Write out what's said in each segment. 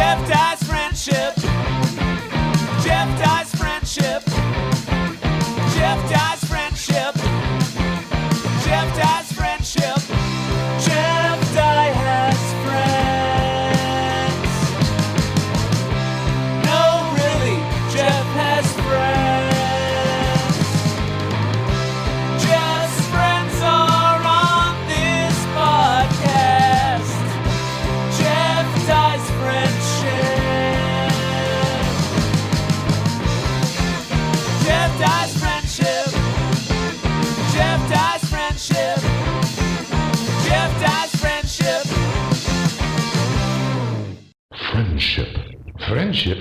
Jeff Dye's friendship. Jeff Dye's friendship. Jeff Dye's friendship. Jeff Dye's friendship. Jeff Dye has friends. No, really, Jeff has friends. Jeff's friends are on this podcast. Jeff Dye's friendship. Jeff Dye's friendship. Jeff Dye's friendship. Jeff Dye's friendship. Friendship.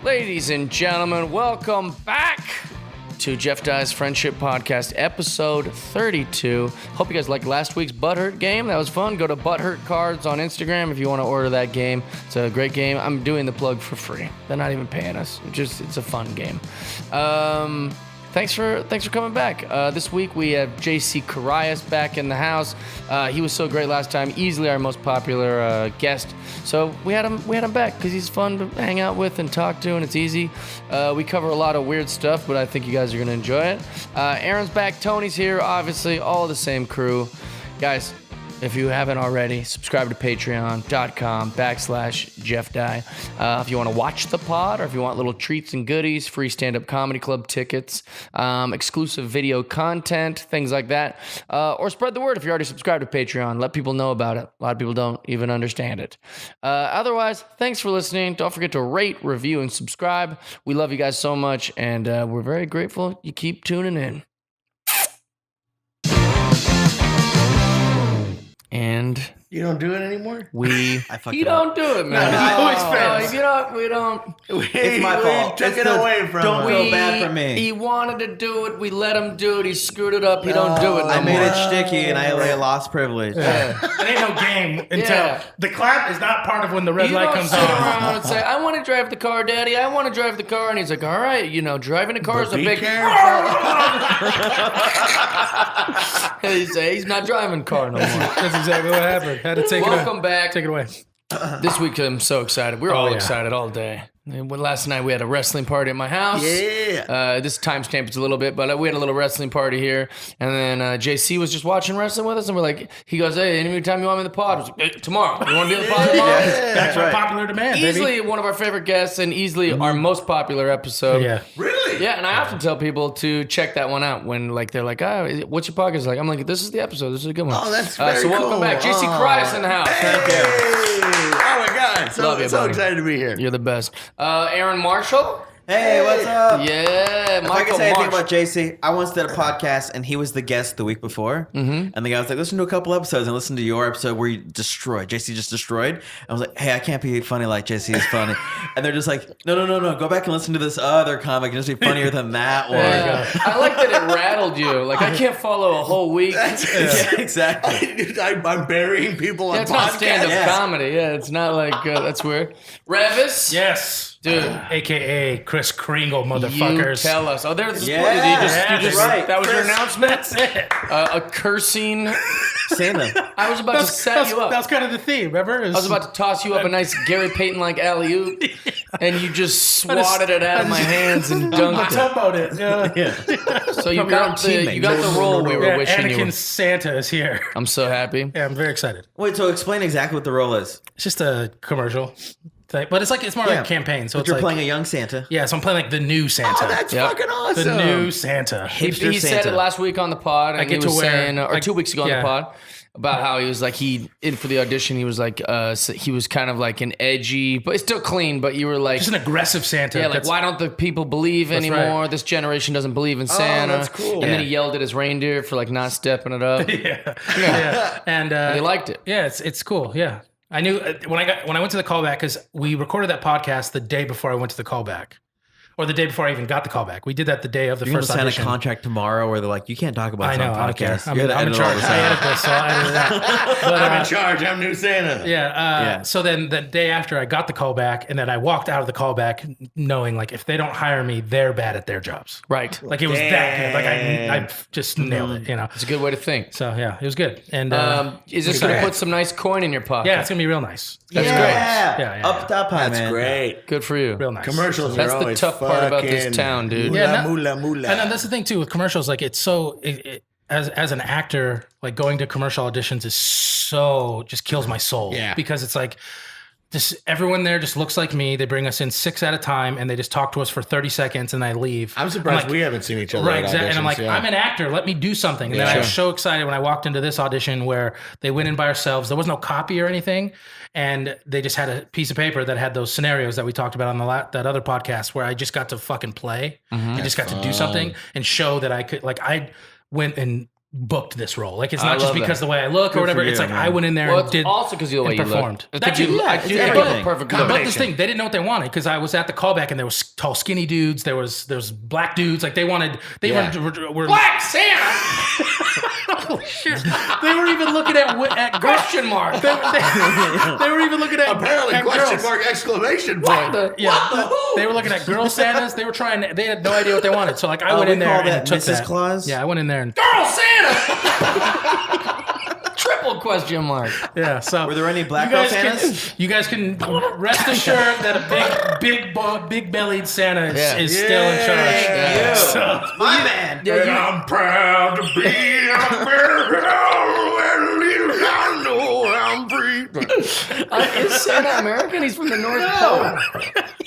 Ladies and gentlemen, welcome back to Jeff Dye's Friendship Podcast, episode 32. Hope you guys liked last week's Butthurt game. That was fun. Go to Butthurt Cards on Instagram if you want to order that game. It's a great game. I'm doing the plug for free. They're not even paying us. It's a fun game. Thanks for coming back. This week we have JC Currais back in the house. He was so great last time, easily our most popular guest. So we had him back because he's fun to hang out with and talk to, and it's easy. We cover a lot of weird stuff, but I think you guys are gonna enjoy it. Aaron's back, Tony's here, obviously all the same crew, guys. If you haven't already, subscribe to patreon.com/Jeff Dye. If you want to watch the pod or if you want little treats and goodies, free stand-up comedy club tickets, exclusive video content, things like that. Or spread the word if you're already subscribed to Patreon. Let people know about it. A lot of people don't even understand it. Otherwise, thanks for listening. Don't forget to rate, review, and subscribe. We love you guys so much, and we're very grateful you keep tuning in. And You don't do it anymore? you it don't do it, man. We don't. It's my fault. Took it away from Don't him. feel bad for me. He wanted to do it. We let him do it. He screwed it up. He don't do it no I made more. it sticky and I lost privilege. It ain't no game until Yeah. the clap is not part of when the red You light don't comes sit on. around and say, "I want to drive the car, Daddy. I want to drive the car," and he's like, "All right, driving a car is a Be big." He's not driving car no more. That's exactly what happened. Had to take Welcome back. Take it away. This week I'm so excited. We're all yeah. excited all day. Last night we had a wrestling party at my house. Yeah. This timestamp is a little bit, but we had a little wrestling party here. And then JC was just watching wrestling with us, and we're like, he goes, "Hey, anytime you want me in the pod," I was like, "Hey, tomorrow. You want to be in the pod tomorrow?" That's right. popular demand, Easily baby. one of our favorite guests, and easily our most popular episode. Yeah. Really? Yeah, and I often tell people to check that one out when they're like, "What's your podcast like?" I'm like, "This is the episode. This is a good one." Oh, that's very so welcome cool. back, JC Currais in the house. Thank you. Oh my God. Love you, So buddy. excited to be here. You're the best. Aaron Marshall. Hey, what's up? Yeah, If I Michael can say anything Marsh. about JC, I once did a podcast and he was the guest the week before. Mm-hmm. And the guy was like, listen to a couple episodes and listen to your episode where you destroyed. JC just destroyed. I was like, hey, I can't be funny like JC is funny. And they're just like, no. Go back and listen to this other comic and just be funnier than that one. Yeah. I like that it rattled you. Like, I can't follow a whole week. Yeah, exactly. I'm burying people on That's not podcasts. stand-up Yeah. comedy. Yeah, it's not like, that's weird. Reavis? Yes. Dude. AKA Chris Kringle, You motherfuckers. tell us. Oh, there's Yeah. you just Right. that was your Chris. announcement? That's it. A cursing. Santa. I was about to set you up. That was kind of the theme, remember? I was about to toss you up a nice Gary Payton-like alley-oop, and you just swatted it out of my hands and dunked Tugboat it. Yeah. it. So you got the role we were Yeah, wishing you Anakin were. Santa is here. I'm so happy. Yeah, I'm very excited. Wait, so explain exactly what the role is. It's just a commercial thing, but it's more like a campaign. So But it's you're like playing a young Santa. yeah, so I'm playing like the new Santa. Oh, that's Yep. fucking awesome. the new Santa. He Hipster said Santa. it last week on the pod, and I get he was to wear- saying, or 2 weeks ago on yeah. the pod, about how he was like, in for the audition, he was like, he was kind of like an edgy, but it's still clean, but you were like, Just an aggressive Santa. yeah, like, that's- why don't the people believe anymore? right. This generation doesn't believe in Santa. that's cool. And then he yelled at his reindeer for like not stepping it up. Yeah. And They liked it. yeah, it's cool. Yeah, I knew when I went to the callback because we recorded that podcast the day before I went to the callback. or the day before I even got the call back. We did that the day of the You're gonna first sign audition. a contract tomorrow where they're like, you can't talk about I this know, on I don't care. podcast. I'm You gotta in edit all charge. this I out. edit this, so I'll edit it out. But, I'm in charge. I'm new Santa. yeah. So then the day after I got the call back, and then I walked out of the call back knowing like if they don't hire me, they're bad at their jobs. Right. Like it was that good. Like I just nailed it. You know. It's a good way to think. So yeah, it was good. And Is this going to put some nice coin in your pocket? yeah, it's gonna be real nice. That's Yeah. great. Yeah. Up high, man. Great. Good for you. Real nice. Commercials That's are the always tough part about this fucking town, dude. Moolah, Yeah, moolah, moolah. And then that's the thing too with commercials. Like it's so as an actor, like going to commercial auditions is so just kills my soul. Yeah. Because it's like just everyone there just looks like me. They bring us in 6 at a time and they just talk to us for 30 seconds and I leave. I'm surprised like, we haven't seen each other. Right, at exactly. And I'm auditions, like, yeah. I'm an actor. Let me do something. And then I was so excited when I walked into this audition where they went in by ourselves. There was no copy or anything. And they just had a piece of paper that had those scenarios that we talked about on that other podcast where I just got to fucking play and just got to do something and show that I could, like, I went and booked this role. Like, it's not just love because that. the way I look or whatever. for It's you, like man. I went in there Well, and it's did also because of the way and you performed. look. I That think too. you, Yeah, I it's do think everything. you look perfect. But this thing, they didn't know what they wanted because I was at the callback and there was tall, skinny dudes. There was black dudes. Like they were Black Santa! They were even looking at Question mark. They were even looking at Apparently, at question girls. mark, exclamation point. They were looking at girl Santas. They were trying. They had no idea what they wanted. So like I went we in there call and that took Mrs. that. Claus? Yeah, I went in there and Girl Santa! Triple question mark. yeah. So Were there any black you girl guys Santas? you guys can rest assured that a big bellied Santa is still in charge. Yeah. So, My man. Yeah, you, I'm proud to be an American. At least I know I'm free. is Santa American? He's from the North Pole.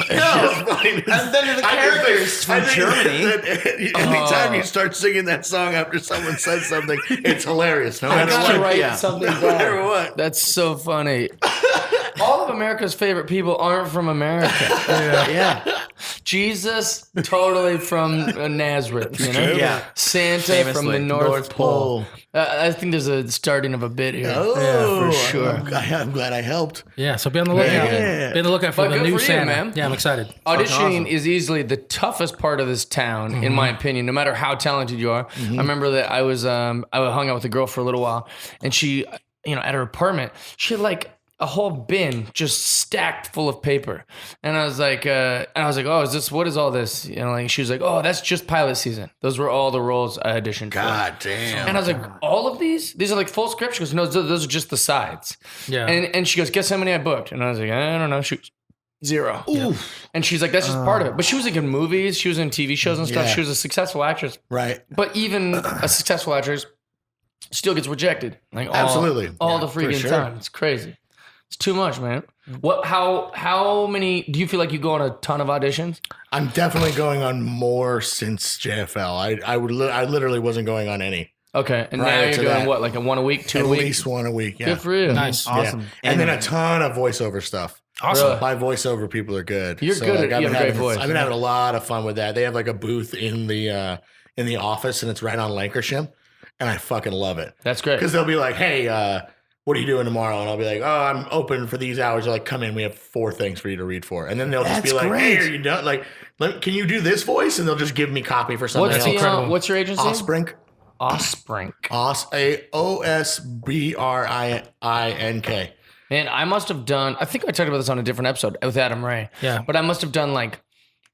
And then the characters from Germany. Anytime you start singing that song after someone says something, it's hilarious. No I matter gotta what. write Yeah. something No matter down. what. That's so funny. All of America's favorite people aren't from America. Yeah. Jesus, totally from Nazareth, you know? Yeah. Santa from Famously. the North Pole. I think there's a starting of a bit here. Oh, for sure. I'm glad I helped. yeah. So be on the lookout. Yeah. Be on the lookout for But the good new for you, Santa. man. Yeah, I'm excited. Auditioning is easily the toughest part of this town, in my opinion, no matter how talented you are. I remember that I hung out with a girl for a little while, and she, at her apartment, she had like a whole bin just stacked full of paper. And I was like, oh, what is all this? Like she was like, oh, that's just pilot season. Those were all the roles I auditioned for. God damn. And I was like, all of these? These are like full scripts? She goes, no, those are just the sides. Yeah. And she goes, guess how many I booked? And I was like, I don't know. Shoot. 0. And she's like, that's just part of it. But she was like in movies. She was in TV shows and stuff. Yeah. She was a successful actress. Right. But even a successful actress still gets rejected. Like Absolutely. all Yeah, the for freaking sure. time. It's crazy. It's too much, man. How many, do you feel like you go on a ton of auditions? I'm definitely going on more since JFL. I literally wasn't going on any. Okay. And now Prior you're to doing that. what? Like a 1 a week, 2 At a week? least one a week. Yeah. Good for you. Nice. Yeah. Awesome. And then a ton of voiceover stuff. Awesome. Really? My voiceover people are good. You're good at- I've you been have a great having- voice. I've been having a lot of fun with that. They have like a booth in the office, and it's right on Lancashire, and I fucking love it. That's great. Because they'll be like, hey, what are you doing tomorrow? And I'll be like, oh, I'm open for these hours. They're like, come in. We have 4 things for you to read for. And then they'll just be That's like, hey, great. are you done? Like, can you do this voice? And they'll just give me copy for something What's else. the what's your agency? Osbrink. Osbrink. OSBRINK. Man, I must have done, I think I talked about this on a different episode with Adam Ray. Yeah. But I must have done like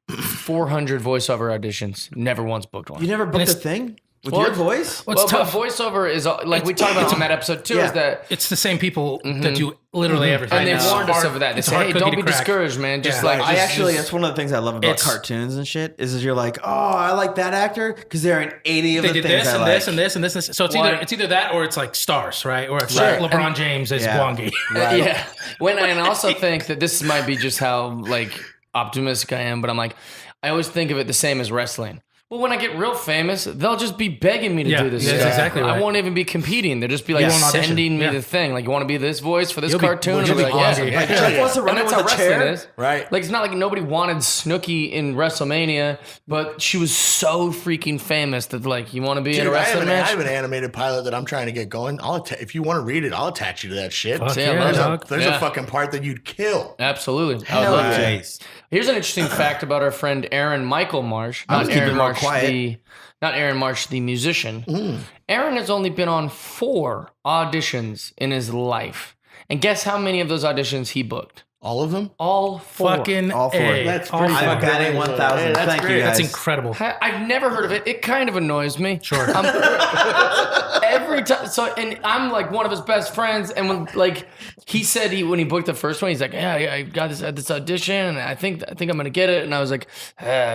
400 voiceover auditions. Never once booked one. You never booked a it's- thing with Well, your voice? Well, it's But tough. voiceover is like we talked about on that episode too. Yeah. Is that It's the same people that do literally everything. and they It's warned us hard- over that. They it's a say, hard hey, cookie don't to be crack. discouraged, man. Just Yeah. like That's one of the things I love about It's- cartoons and shit is you're like, oh, I like that actor because they're in 80 of They the did things this I and like. this and this and this and this. So it's Why- either that or it's like stars, right? Or it's Right. like LeBron James as Yeah. Gwangi. Yeah. And I also think that this might be just how like optimistic I am, but I'm like, I always think of it the same as wrestling. Well, when I get real famous, they'll just be begging me to Yeah, do this yeah, stuff. that's exactly right. I won't even be competing. They'll just be like You won't audition. sending me Yeah. the thing. Like, you want to be this voice for this You'll be- cartoon? well, And you'll I'll be be like, awesome. yeah. Yeah. Jeff wants to run And it that's with how a chair. wrestling is. Right. Like, it's not like nobody wanted Snooki in WrestleMania, but she was so freaking famous that, like, you want to be in a Dude, I wrestling have match? an animated pilot that I'm trying to get going. If you want to read it, I'll attach you to that shit. Fuck Yeah, yeah, love dog. There's Yeah. a fucking part that you'd kill. Absolutely. I would Hell love to. yes. Here's an interesting fact about our friend Aaron Michael Marsh. I was Not keeping Aaron it real Marsh, quiet. not Aaron Marsh, the musician. Aaron has only been on 4 auditions in his life. And guess how many of those auditions he booked? All of them? All 4. Fucking All four. A. That's All pretty four. I'm batting 1,000. Hey, that's Thank you great. guys. That's incredible. I've never heard of it. It kind of annoys me. Sure. Every time, and I'm like one of his best friends, and when like he said when he booked the first one, he's like, yeah, I got this audition, and I think I'm gonna get it, and I was like,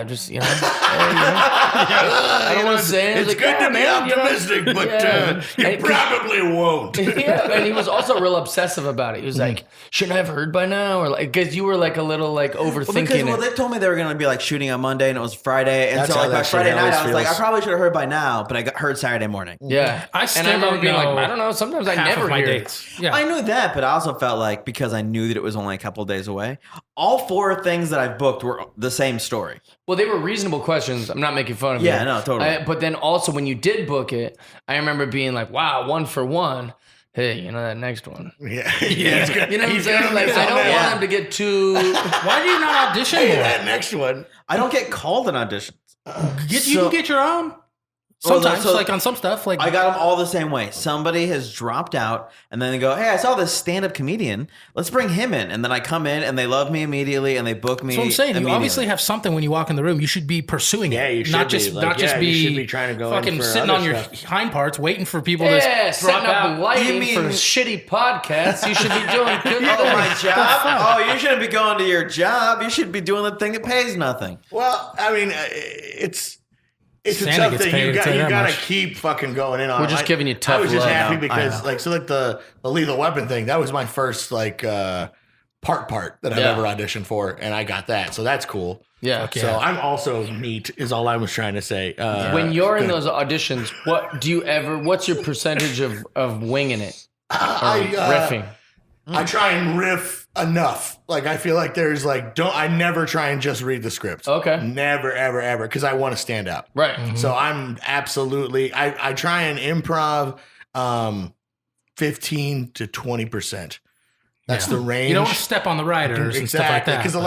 just I don't want to say it. It's good to be optimistic, but you And- probably won't. Yeah, and he was also real obsessive about it. He was like, shouldn't I have heard by now, or like because you were like a little like overthinking it. They told me they were gonna be like shooting on Monday and it was Friday, and That's so how like by that shit Friday night always I was like, I feels. probably should have heard by now, but I heard Saturday morning. Yeah, I still and I remember don't being like, know I don't know. Sometimes I half never of my hear. dates. Yeah. I knew that, but I also felt like because I knew that it was only a couple of days away, all 4 things that I've booked were the same story. Well, they were reasonable questions. I'm not making fun of you. Yeah, no, totally. But then also when you did book it, I remember being like, wow, 1 for 1. Hey, you know that next one. Yeah, it's good. You know what I'm saying? Like, I don't want him to get too. Why do you not audition Hey, more? that next one. I don't get called in auditions. You So- can get your own. Well, Sometimes, so- like on some stuff, like I got them all the same way. Somebody has dropped out, and then they go, "Hey, I saw this stand-up comedian. Let's bring him in." And then I come in, and they love me immediately, and they book me. that's what I'm saying. You immediately. obviously have something when you walk in the room. You should be pursuing it. Yeah, you should not be. just Like, not just yeah, be, you should be trying to go in fucking for sitting other on your stuff. hind parts waiting for people Yeah, to setting drop up out. lighting You mean- for shitty podcasts. You should be doing good Oh, my things. job? Oh, you shouldn't be going to your job. You should be doing the thing that pays nothing. Well, I mean, it's a Santa tough gets thing. paid, You I'll tell you that gotta much. keep fucking going in on We're it. just giving you I tough was just love. happy I because, know. like, so like the lethal weapon thing, that was my first like part that I've Yeah. ever auditioned for, and I got that, so that's cool. Yeah. Yeah. So I'm also neat, is all I was trying to say. When you're in those auditions, what's your percentage of winging it? Or riffing? I try and riff enough. Like I feel like there's like I never try and just read the script. Okay. Never, ever, ever, because I want to stand out. Right. So I'm absolutely I try and improv 15 to 20%. That's the range. You don't want to step on the writers and stuff like that. Because a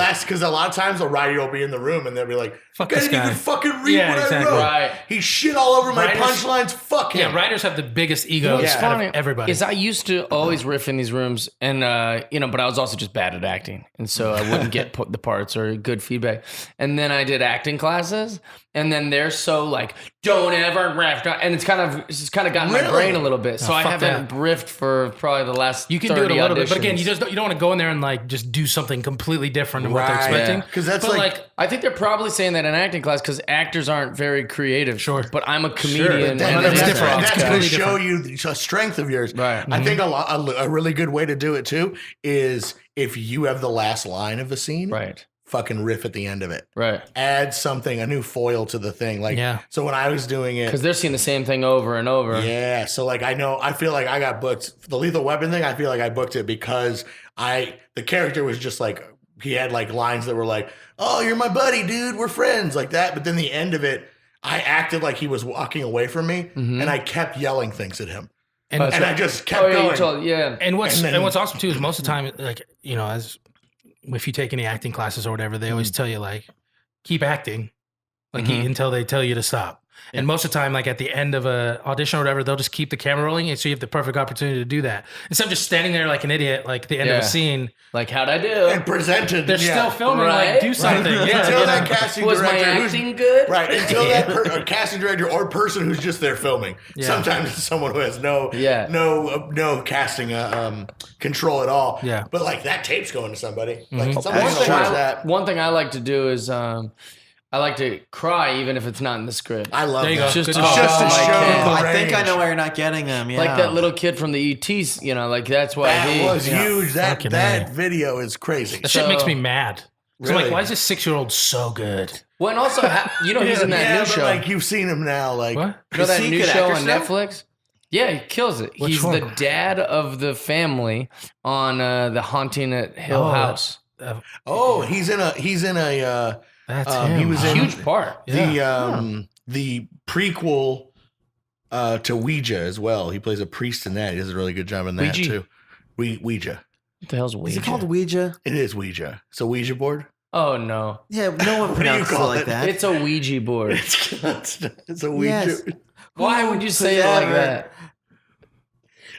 lot of times a writer will be in the room and they'll be like, Fuck "Can't this guy." even fucking read Yeah, what exactly. I wrote. Right. He shit all over my Writers- punchlines. Fuck him." Yeah, writers have the biggest You know egos what's out funny of everybody. is I used to always riff in these rooms, and but I was also just bad at acting, and so I wouldn't get the parts or good feedback. And then I did acting classes, and then they're so like, don't ever riff, and it's kind of gotten my Really? brain a little bit. So I fuck haven't that. riffed for probably the last. You can do it a 30 little bit, but again, auditions. you don't want to go in there and like just do something completely different than what they're Right. expecting. Yeah. 'Cause that's But, like- I think they're probably saying that in acting class because actors aren't very creative. Sure. But I'm a comedian. That- and that's an different. improv That's guy. going to Completely show you a strength of yours. Right. I think a really good way to do it too is if you have the last line of a scene, Right. fucking riff at the end of it. Right. Add something, a new foil to the thing. Like, Yeah. so when I was doing it, Because they're seeing the same thing over and over. yeah. So like, I feel like I got booked. The Lethal Weapon thing, I feel like I booked it because the character was just like, he had like lines that were like, "Oh, you're my buddy, dude. We're friends," like that. But then the end of it, I acted like he was walking away from me, and I kept yelling things at him, And, and I just kept Oh, yeah, going. you told, yeah. and what's and then- what's awesome too is most of the time, like, you know, as if you take any acting classes or whatever, they always tell you like, keep acting, like until they tell you to stop. And most of the time, like at the end of a audition or whatever, they'll just keep the camera rolling, and so you have the perfect opportunity to do that instead of just standing there like an idiot, like at the end of Yeah. a scene. Like, how'd I do? and presented. They're yeah. still filming, Right. like do something. Right. Yeah, Until you that know? casting Was my director, acting good? right? Until that casting director or person who's just there filming. Yeah. Sometimes it's someone who has no casting control at all. Yeah. but like that tape's going to somebody. Like That's someone's true. gonna watch that. One thing I like to do is I like to cry even if it's not in the script. I love There you that. go. Just Good to call. show Just to my show kid. the I think I range. know why you're not getting them. Yeah. Like that little kid from the ETs, like that's why That he was huge. Fucking That A. video is crazy. That shit So- makes me mad. So I'm Really? like, why is this 6-year-old so good? Well, and also, he's in that Yeah, new but show. like you've seen him now. Like, What? You know that Is he new good show actor on still? Netflix? Yeah, he kills it. Which He's one? the dad of the family on The Haunting at Hill Oh, House. oh, he's in a. That's He him. was in Huge part. the prequel to Ouija as well. He plays a priest in that. He does a really good job in that Ouija. too. Ouija. What the hell's Is Ouija? it called Ouija? It is Ouija. It's a Ouija board. Oh, no. Yeah, no one do you pronounces it call like it? that. It's a Ouija board. It's a Ouija. Yes. Why would you say it like that?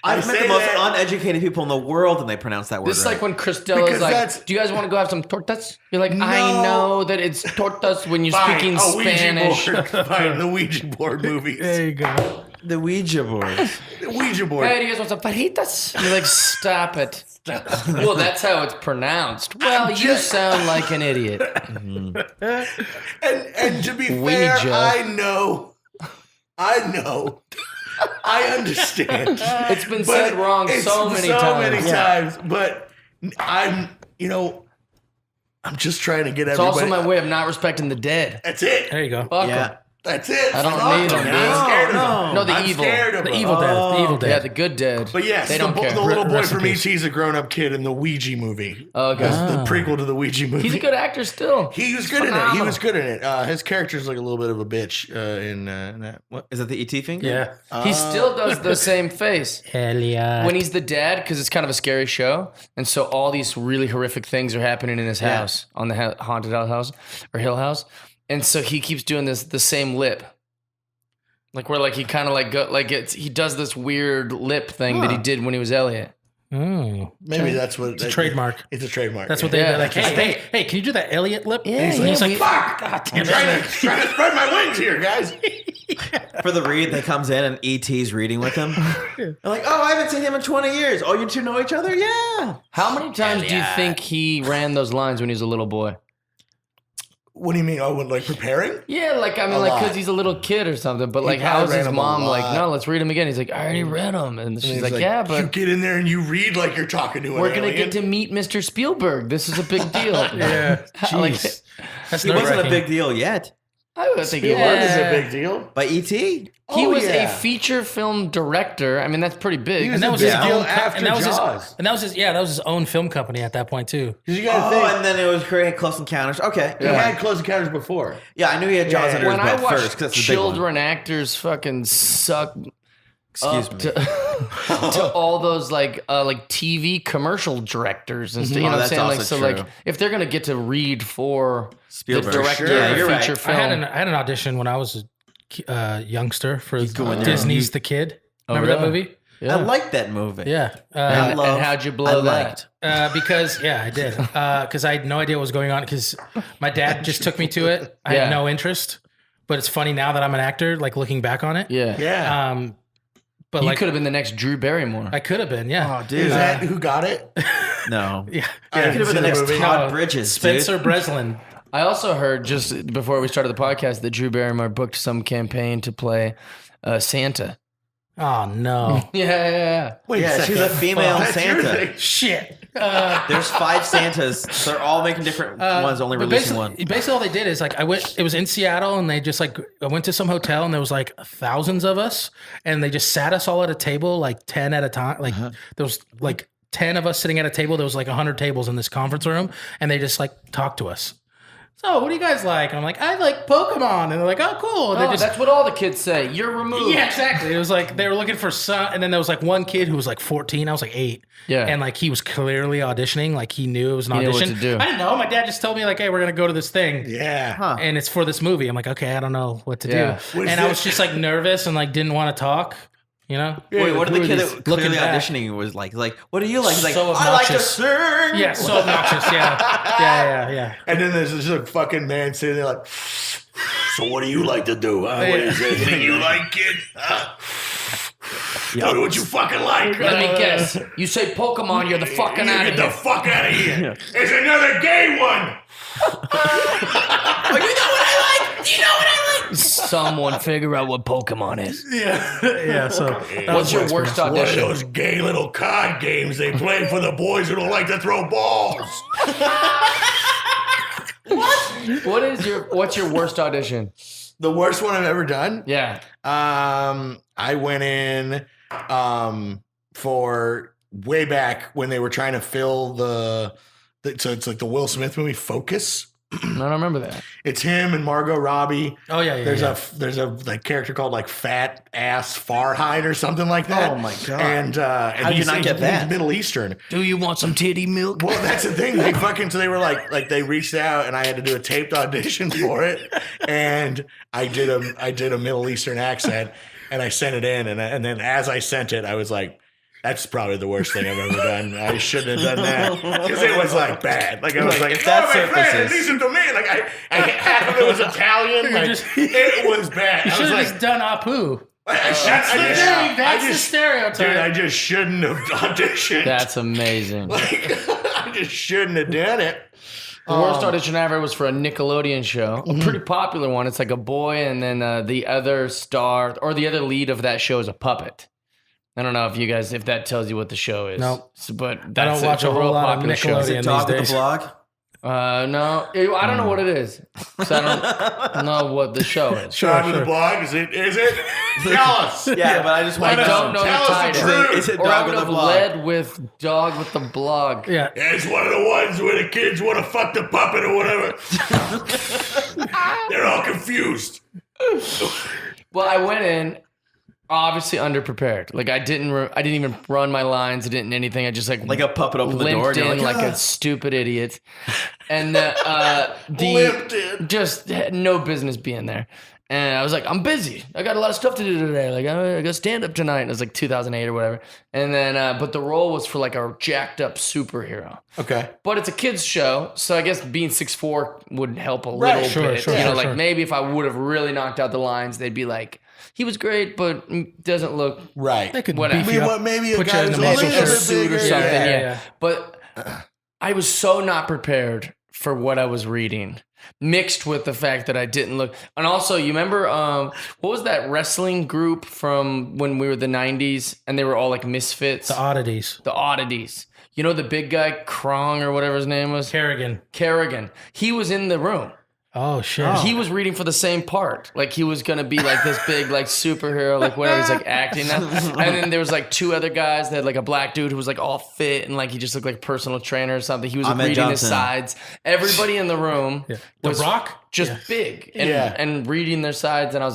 I've I met say the most that- uneducated people in the world, and they pronounce that word. This is right. like when Cristella's Because like, that's- do you guys want to go have some tortas? You're like, I No. know that it's tortas when you're Fine, speaking a Ouija Spanish. board. Fine, the Ouija board movies. There you go. the Ouija board. The Ouija board. Hey, do you guys want some fajitas? You're like, stop it. Well, that's how it's pronounced. Well, you sound like an idiot. And to be fair, Ouija. I know. I understand. It's been said wrong it's so many times. But I'm just trying to get It's everybody. also my way of not respecting the dead. That's it. There you go. Fuck 'em. Yeah. That's it. I don't Fuck need them. them, I'm dude. scared of No. them. No, the I'm evil. scared of The them. evil dead. The evil Yeah, dead. the good dead. But yes, they the, don't care. the little boy Rest in from peace. E.T.'s a grown-up kid in the Ouija movie. Oh, okay. The prequel to the Ouija movie. He's a good actor still. He was good in it. He phenomenal. was good in it. His character's like a little bit of a bitch in that. What? Is that the ET finger? Yeah. He still does the same face. Elliot. When he's the dad, because it's kind of a scary show, and so all these really horrific things are happening in his house, on the haunted house or Hill House, and so he keeps doing the same lip, like where like he kind of like go like he does this weird lip thing that he did when he was Elliot. Mm. Maybe that's what It's a trademark. It's a trademark. That's what yeah. they're like, hey, can you do that Elliot lip? Yeah, And he's yeah, like, Fuck! God I'm damn it. trying to spread my wings here, guys. For the read that comes in and ET's reading with him. They're like, oh, I haven't seen him in 20 years. Oh, you two know each other? Yeah. How many times do you think he ran those lines when he was a little boy? What do you mean? Oh, when like preparing? Yeah, like I mean, A like lot. because he's a little kid or something. But like, probably how's ran his them a mom like? lot. No, let's read him again. He's like, I already read them, and she's He's like, yeah, you but get in there and you read like you're talking to an we're gonna alien. get to meet Mr. Spielberg. This is a big deal. Yeah. Like, Jeez. That's It wasn't a nerve-wracking. big deal yet. I would think it What was. is a big deal? By ET? He Oh, was yeah. a feature film director. I mean, that's pretty big. He was And that a was big his deal own after and that was Jaws. that was his own film company at that point too. Because you got to Oh, think and then it was creating Close Encounters. Okay. he Yeah, had Close Encounters before. I knew he had Jaws Yeah. under his when I belt watch first. 'Cause that's the big one. children actors fucking suck Excuse up me. to all those like TV commercial directors and stuff. You know what I'm that's saying? Like, also so true. like if they're gonna get to read for Spielberg. the director Sure. Yeah, of a you're right. feature I film, had an audition when I was a youngster for go in there Disney's and The Kid. Oh, Remember that really? movie? I like that movie. Yeah. and, love- and how'd you blow I that? liked. Because I did. Because I had no idea what was going on. Because my dad just took me to it. I Yeah. had no interest. But it's funny now that I'm an actor, like looking back on it. Yeah, Yeah. But you like could have been the next Drew Barrymore. I could have been, yeah. Oh, dude. Is that who got it? No. Yeah. I He could have been the next movie. Todd Bridges, Spencer dude. Breslin. I also heard just before we started the podcast that Drew Barrymore booked some campaign to play Santa. Oh no. Yeah. Wait Yeah, she's a female That's your Santa. thing. Shit. There's 5 Santas. They're all making different ones, only But releasing one. basically all they did is like I went. It was in Seattle, and they just like I went to some hotel, and there was like thousands of us, and they just sat us all at a table, like 10 at a time. Like there was like 10 of us sitting at a table. There was like 100 tables in this conference room, and they just like talked to us. So what do you guys like? And I'm like, I like Pokemon, and they're like, oh cool. And Oh, they just that's what all the kids say. You're removed. yeah, exactly. It was like they were looking for some, and then there was like one kid who was like 14. I was like 8. Yeah. and like he was clearly auditioning. Like he knew it was an He knew what audition. to do. I didn't know. My dad just told me like, hey, we're gonna go to this thing. Yeah. And it's for this movie. I'm like, okay, I don't know what to Yeah. do. Was And I it- was just like nervous and like didn't want to talk, you know? Wait, what did the who are kid these- that clearly looking back. auditioning was like? Like, what do you like? He's like, So I like to obnoxious. sing. Yeah, so obnoxious. Yeah. And then there's this fucking man sitting there like, so what do you like to do? Huh? What is it? Anything you like, kid? Huh? Tell me what you fucking like. Let me guess. You say Pokemon, you're the fucking You out get of the here. fuck out of here. There's another gay one. Someone figure out what Pokemon is. Yeah, so that What's was your my worst experience. One of audition? those gay little card games they play for the boys who don't like to throw balls. What's your worst audition? The worst one I've ever done. Yeah. I went in for way back when they were trying to fill so it's like the Will Smith movie Focus. I don't remember that. It's him and Margot Robbie. Oh yeah. There's a like character called like Fat Ass Farhide or something like that. Oh my God. And How did you not get that? He's Middle Eastern. Do you want some titty milk? Well, that's the thing. So they were like they reached out and I had to do a taped audition for it, and I did a Middle Eastern accent, and I sent it in, and then as I sent it, I was like, that's probably the worst thing I've ever done. I shouldn't have done that because it was like bad. Like I was like, if that my friend, surfaces- listen to me. Like I half of it was Italian. Like it was bad. You I should was have like, just done Apu. that's That's the stereotype. Dude, I just shouldn't have auditioned. That's amazing. Like, I just shouldn't have done it. The worst audition I ever was for a Nickelodeon show, a pretty popular one. It's like a boy, and then the other star or the other lead of that show is a puppet. I don't know if that tells you what the show is. No. But I that's don't watch a real whole lot of popular show. Is Nickelodeon it Dog these with days. the Blog? No, I don't know what it is. So I don't know what the show is. Dog with the blog? Is it? Tell us. Yeah, but I just want I to don't know the Tell us the title. truth. Is it Or I Dog would with the have Blog? led with Dog with the Blog. Yeah. It's one of the ones where the kids want to fuck the puppet or whatever. They're all confused. Well, I went in obviously underprepared. Like I didn't even run my lines. I didn't anything. I just Like a puppet opened the door. limped And you're in like, like "Ah." a stupid idiot, and Limped in. just had no business being there. And I was like, I'm busy. I got a lot of stuff to do today. Like I got stand up tonight. And it was like 2008 or whatever. And then, but the role was for like a jacked up superhero. Okay. But it's a kids show, so I guess being 6'4" would help a little Sure, bit. sure, you know, sure, like sure. maybe if I would have really knocked out the lines, they'd be like, he was great, but doesn't look Right. They could Whatever. beef you up. Maybe a Put you guy in who's the a muscle little a shirt. bit suit or bigger. something. Yeah, Yeah, yeah. But I was so not prepared for what I was reading, mixed with the fact that I didn't look. And also, you remember what was that wrestling group from when we were the 90s and they were all like misfits? The oddities. The Oddities. You know the big guy, Krong or whatever his name was? Kerrigan. Kerrigan. He was in the room. Oh shit. He was reading for the same part. Like he was gonna be like this big like superhero, like whatever. He's like acting now. And then there was like two other guys. They had like a black dude who was like all fit and like he just looked like a personal trainer or something. He was like, Ahmed reading his Johnson. sides. Everybody in the room The was Rock? just Yeah. big and, Yeah. and reading their sides. And I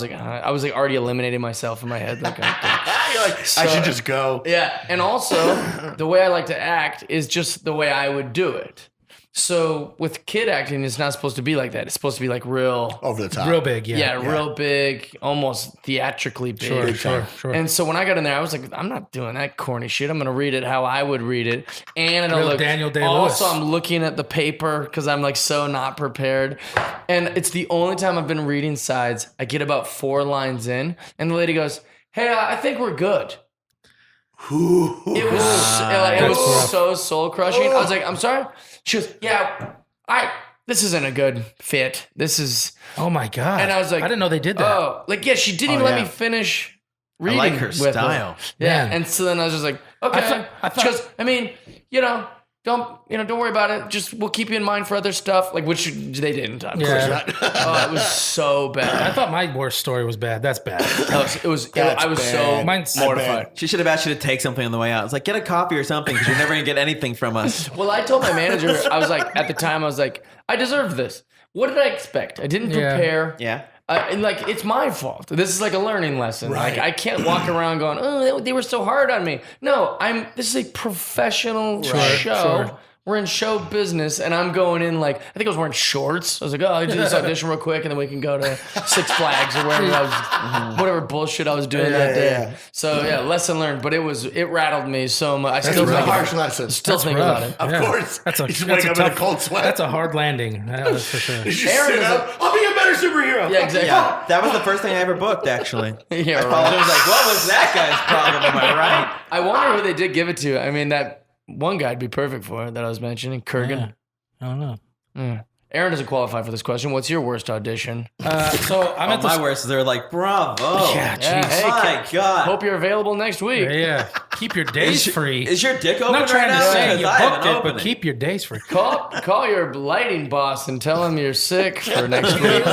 was like already eliminating myself in my head. Like, You're like, I should just go. yeah. And also the way I like to act is just the way I would do it. So with kid acting, it's not supposed to be like that. It's supposed to be like real. Over the top. Real big, yeah. Yeah, real big, almost theatrically big. Sure. And so when I got in there, I was like, I'm not doing that corny shit. I'm gonna read it how I would read it, and it'll Real look. Daniel Day-Lewis. Also, I'm looking at the paper because I'm like so not prepared, and it's the only time I've been reading sides. I get about 4 lines in, and the lady goes, "Hey, I think we're good." It was so soul crushing. I was like, I'm sorry. She goes, yeah, this isn't a good fit. This is. Oh my god. And I was like, I didn't know they did that. Oh, like yeah, she didn't even let me finish I reading. like her with style. Yeah, Man. and so then I was just like, okay. I thought- She goes, I mean, don't worry about it. Just we'll keep you in mind for other stuff, like which they didn't. Of course Yeah. not. Oh, it was so I bad. thought my worst story was bad. That's bad. It was. That's I was so bad. Mine's mortified. She should have asked you to take something on the way out. It's like, get a coffee or something because you're never going to get anything from us. Well, I told my manager, I was like, at the time, I was like, I deserve this. What did I expect? I didn't Yeah. prepare. Yeah. And like, it's my fault. This is like a learning lesson. Right. Like, I can't walk around going, oh, they were so hard on me. No, this is a professional show. sure. We're in show business, and I'm going in like, I think I was wearing shorts. I was like, oh, I'll do this audition real quick, and then we can go to Six Flags or wherever I was, whatever bullshit I was doing that day. yeah. So yeah, lesson learned. But it rattled me so much. I It still was a think harsh lesson. still think about it. Of course. That's a, You just that's wake a up in a tough, cold sweat. That's a hard landing. That's for sure. You just Aaron sit is up. I'll be a better superhero. Yeah, exactly. Yeah. That was the first thing I ever booked, actually. Yeah, I called right. him, was like, what was that guy's problem? Am I right? I wonder who they did give it to. I mean, that one guy'd be perfect for it that I was mentioning, Kurgan. I don't know. Aaron doesn't qualify for this question. What's your worst audition? So I'm Oh, at the my worst is they're like, bravo. Yeah, Yeah, jeez. hey, My God. Hope you're available next week. Yeah. keep your days free. Is your dick I'm open not trying right to now? say Because you I booked haven't it, opened but it. keep your days free. Call your lighting boss and tell him you're sick for next week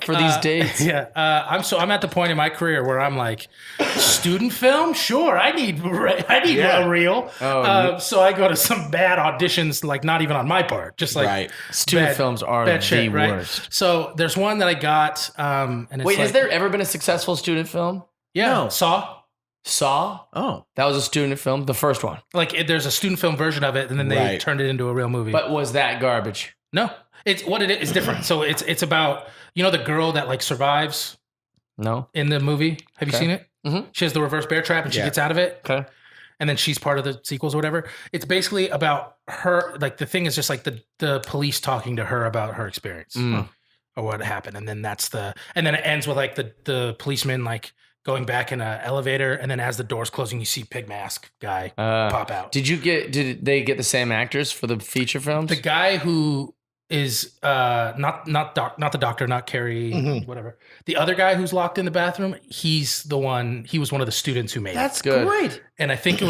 for these dates. Yeah, I'm at the point in my career where I'm like, student film, sure, I need a reel. So I go to some bad auditions, like not even on my part, just like Right. Student films are bad the shit, right? worst. So there's one that I got, and it's Wait, like, has there ever been a successful student film? Yeah, No. Saw. Saw? Oh. That was a student film, the first one. Like there's a student film version of it, and then they Right. turned it into a real movie. But was that garbage? No, it's what it is different. So it's about the girl that like survives No. in the movie. Have you Okay. seen it? Mhm. She has the reverse bear trap, and she Yeah. gets out of it. Okay. And then she's part of the sequels or whatever. It's basically about her. Like the thing is just like the police talking to her about her experience or what happened, and then and then it ends with like the policeman like going back in an elevator, and then as the door's closing, you see Pig Mask guy pop out. Did they get the same actors for the feature films? The guy who is not the doctor, not Carrie, Mm-hmm. whatever. The other guy who's locked in the bathroom, he's the one. He was one of the students who made That's it. Good. great. And I think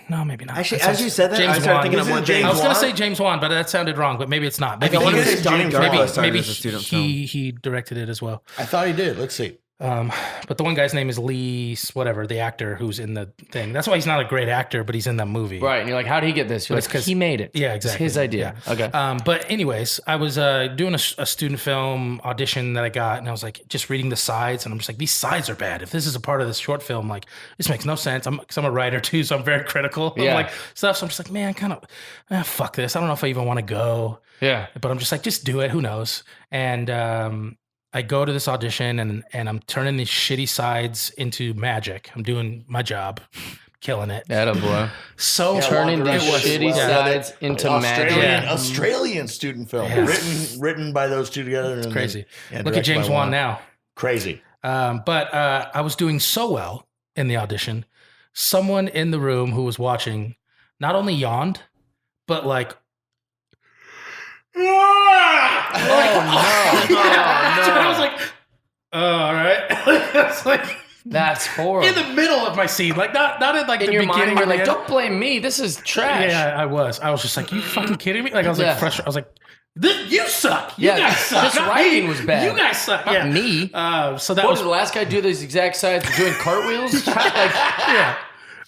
no, maybe not. Actually, That as sounds- you said that, James I started Wan. thinking of Is it one James thing. I was going to Wan? say James Wan, but that sounded wrong. But maybe it's not. Maybe I wanted to say Donnie James Darko Wan. started maybe as a student film. he directed it as well. I thought he did. Let's see. But the one guy's name is Lee, whatever, the actor who's in the thing. That's why he's not a great actor, but he's in that movie. Right. And you're like, how did he get this? You're it's like, 'cause- he made it. Yeah, exactly. It's his idea. Yeah. Okay. But anyways, I was doing a student film audition that I got, and I was like just reading the sides, and I'm just like, these sides are bad. If this is a part of this short film, like this makes no sense. I'm a writer too, so I'm very critical of Yeah. like stuff. So I'm just like, man, kind of, fuck this. I don't know if I even want to go, Yeah. but I'm just like, just do it. Who knows? And I go to this audition, and I'm turning these shitty sides into magic. I'm doing my job, killing it. Attaboy. So Turning Walker these Rush shitty as well. sides into magic. Yeah. Australian student film, Yeah. written by those two together. It's crazy. Look at James Wan now. Crazy. But I was doing so well in the audition. Someone in the room who was watching not only yawned, but like, I was like, all right. It's like That's horrible. in the middle of my scene, like not in like in the your beginning. mind, we're or the like, end. don't blame me. This is trash. Yeah, I was. I was just like, you fucking kidding me? Like I was Yeah. like frustrated. I was like, you suck. You Yeah, guys suck. this Not writing me. was bad. You guys suck. Not Yeah. me. So that What was did the last guy do these exact sides doing cartwheels? like, yeah.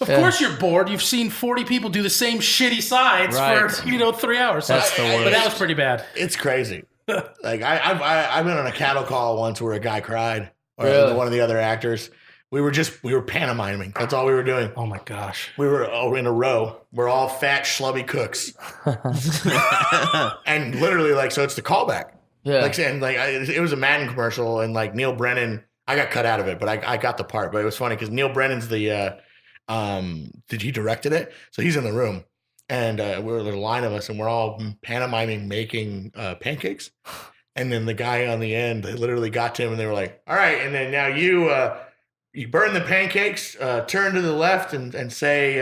Of course you're bored. You've seen 40 people do the same shitty sides Right. for 3 hours. So That's the worst. But that was pretty bad. It's crazy. Like I've been on a cattle call once where a guy cried, or Really? one of the other actors. We were pantomiming. That's all we were doing. Oh my gosh. We were in a row. We're all fat, schlubby cooks, and literally so it's the callback. yeah. It was a Madden commercial, and like Neil Brennan, I got cut out of it, but I got the part. But it was funny because Neil Brennan's he directed it, so he's in the room, and there's a line of us, and we're all pantomiming making pancakes, and then the guy on the end, they literally got to him, and they were like, "All right, and then now you burn the pancakes, turn to the left, and say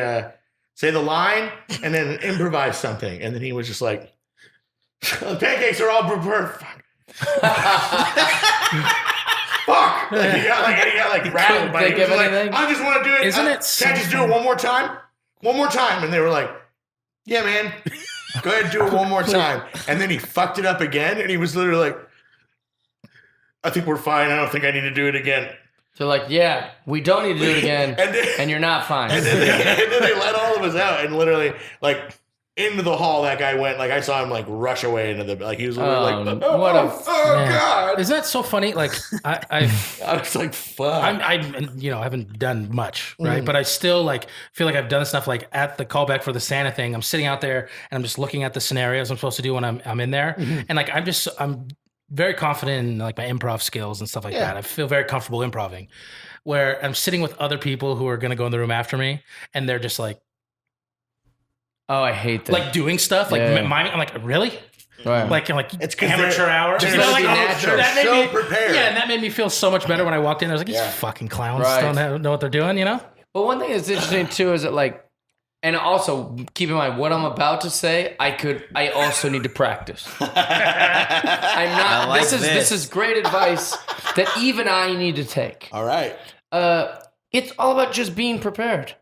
the line, and then improvise something," and then he was just like, "The pancakes are all prepared." Fuck! Like, he got rattled by it. He think was of like, anything? I just want to do it. Isn't it Can I just do it one more time? One more time. And they were like, yeah, man. Go ahead and do it one more time. And then he fucked it up again. And he was literally like, I think we're fine. I don't think I need to do it again. They're like, yeah, we don't need to do it again, And then- and you're not fine. And then they let all of us out. And literally, into the hall, that guy went, I saw him, rush away into the, he was literally Man. God. Isn't that so funny? Like I was like, fuck. I haven't done much, right? But I still feel like I've done stuff at the callback for the Santa thing. I'm sitting out there and I'm just looking at the scenarios I'm supposed to do when I'm in there. And I'm very confident in my improv skills and stuff like that. I feel very comfortable improving, where I'm sitting with other people who are going to go in the room after me, and they're just Oh, I hate that. doing stuff Yeah. miming. I'm like, really? Right. It's 'cause amateur they're- hour. they're You know, just natural. that made so me, prepared. Yeah, and that made me feel so much better when I walked in. I was like, these Yeah. fucking clowns Right. don't know what they're doing, you know? But one thing that's interesting too is that and also keep in mind what I'm about to say. I also need to practice. I'm not. I like this is great advice that even I need to take. All right. it's all about just being prepared.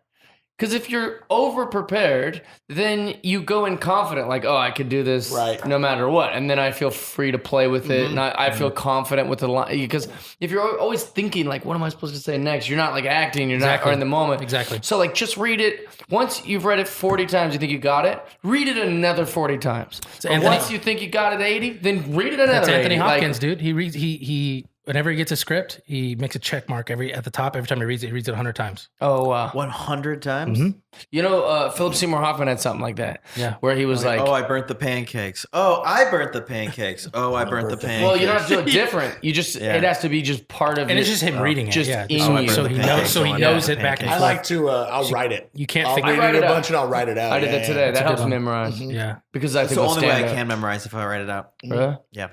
Because if you're over prepared, then you go in confident, like, oh, I could do this no matter what. And then I feel free to play with it. And I feel confident with the line. Because if you're always thinking, like, what am I supposed to say next? You're not like acting, you're not or in the moment. Exactly. So, like, just read it. Once you've read it 40 times, you think you got it, read it another 40 times. And once you think you got it 80, then read it another That's 80. Anthony Hopkins, dude. He reads, he whenever he gets a script, he makes a check mark at the top. Every time he reads it 100 times. Oh, wow. 100 times? You know, Philip Seymour Hoffman had something like that. Yeah. Where he was like, oh, I burnt the pancakes. Oh, I burnt the pancakes. Oh, I burnt the pancakes. well, you don't have to do it different. You just, it has to be just part of it. And it's just him reading it. just Yeah. in So, you. so he knows. So he knows it back and I forth. like to. I'll write it. You can't I'll figure read it it a out. bunch and I'll write it out. I did that today. That helps memorize. Yeah. Because I It's think the it'll only way stand I out. can memorize if I write it out. Really? Yeah.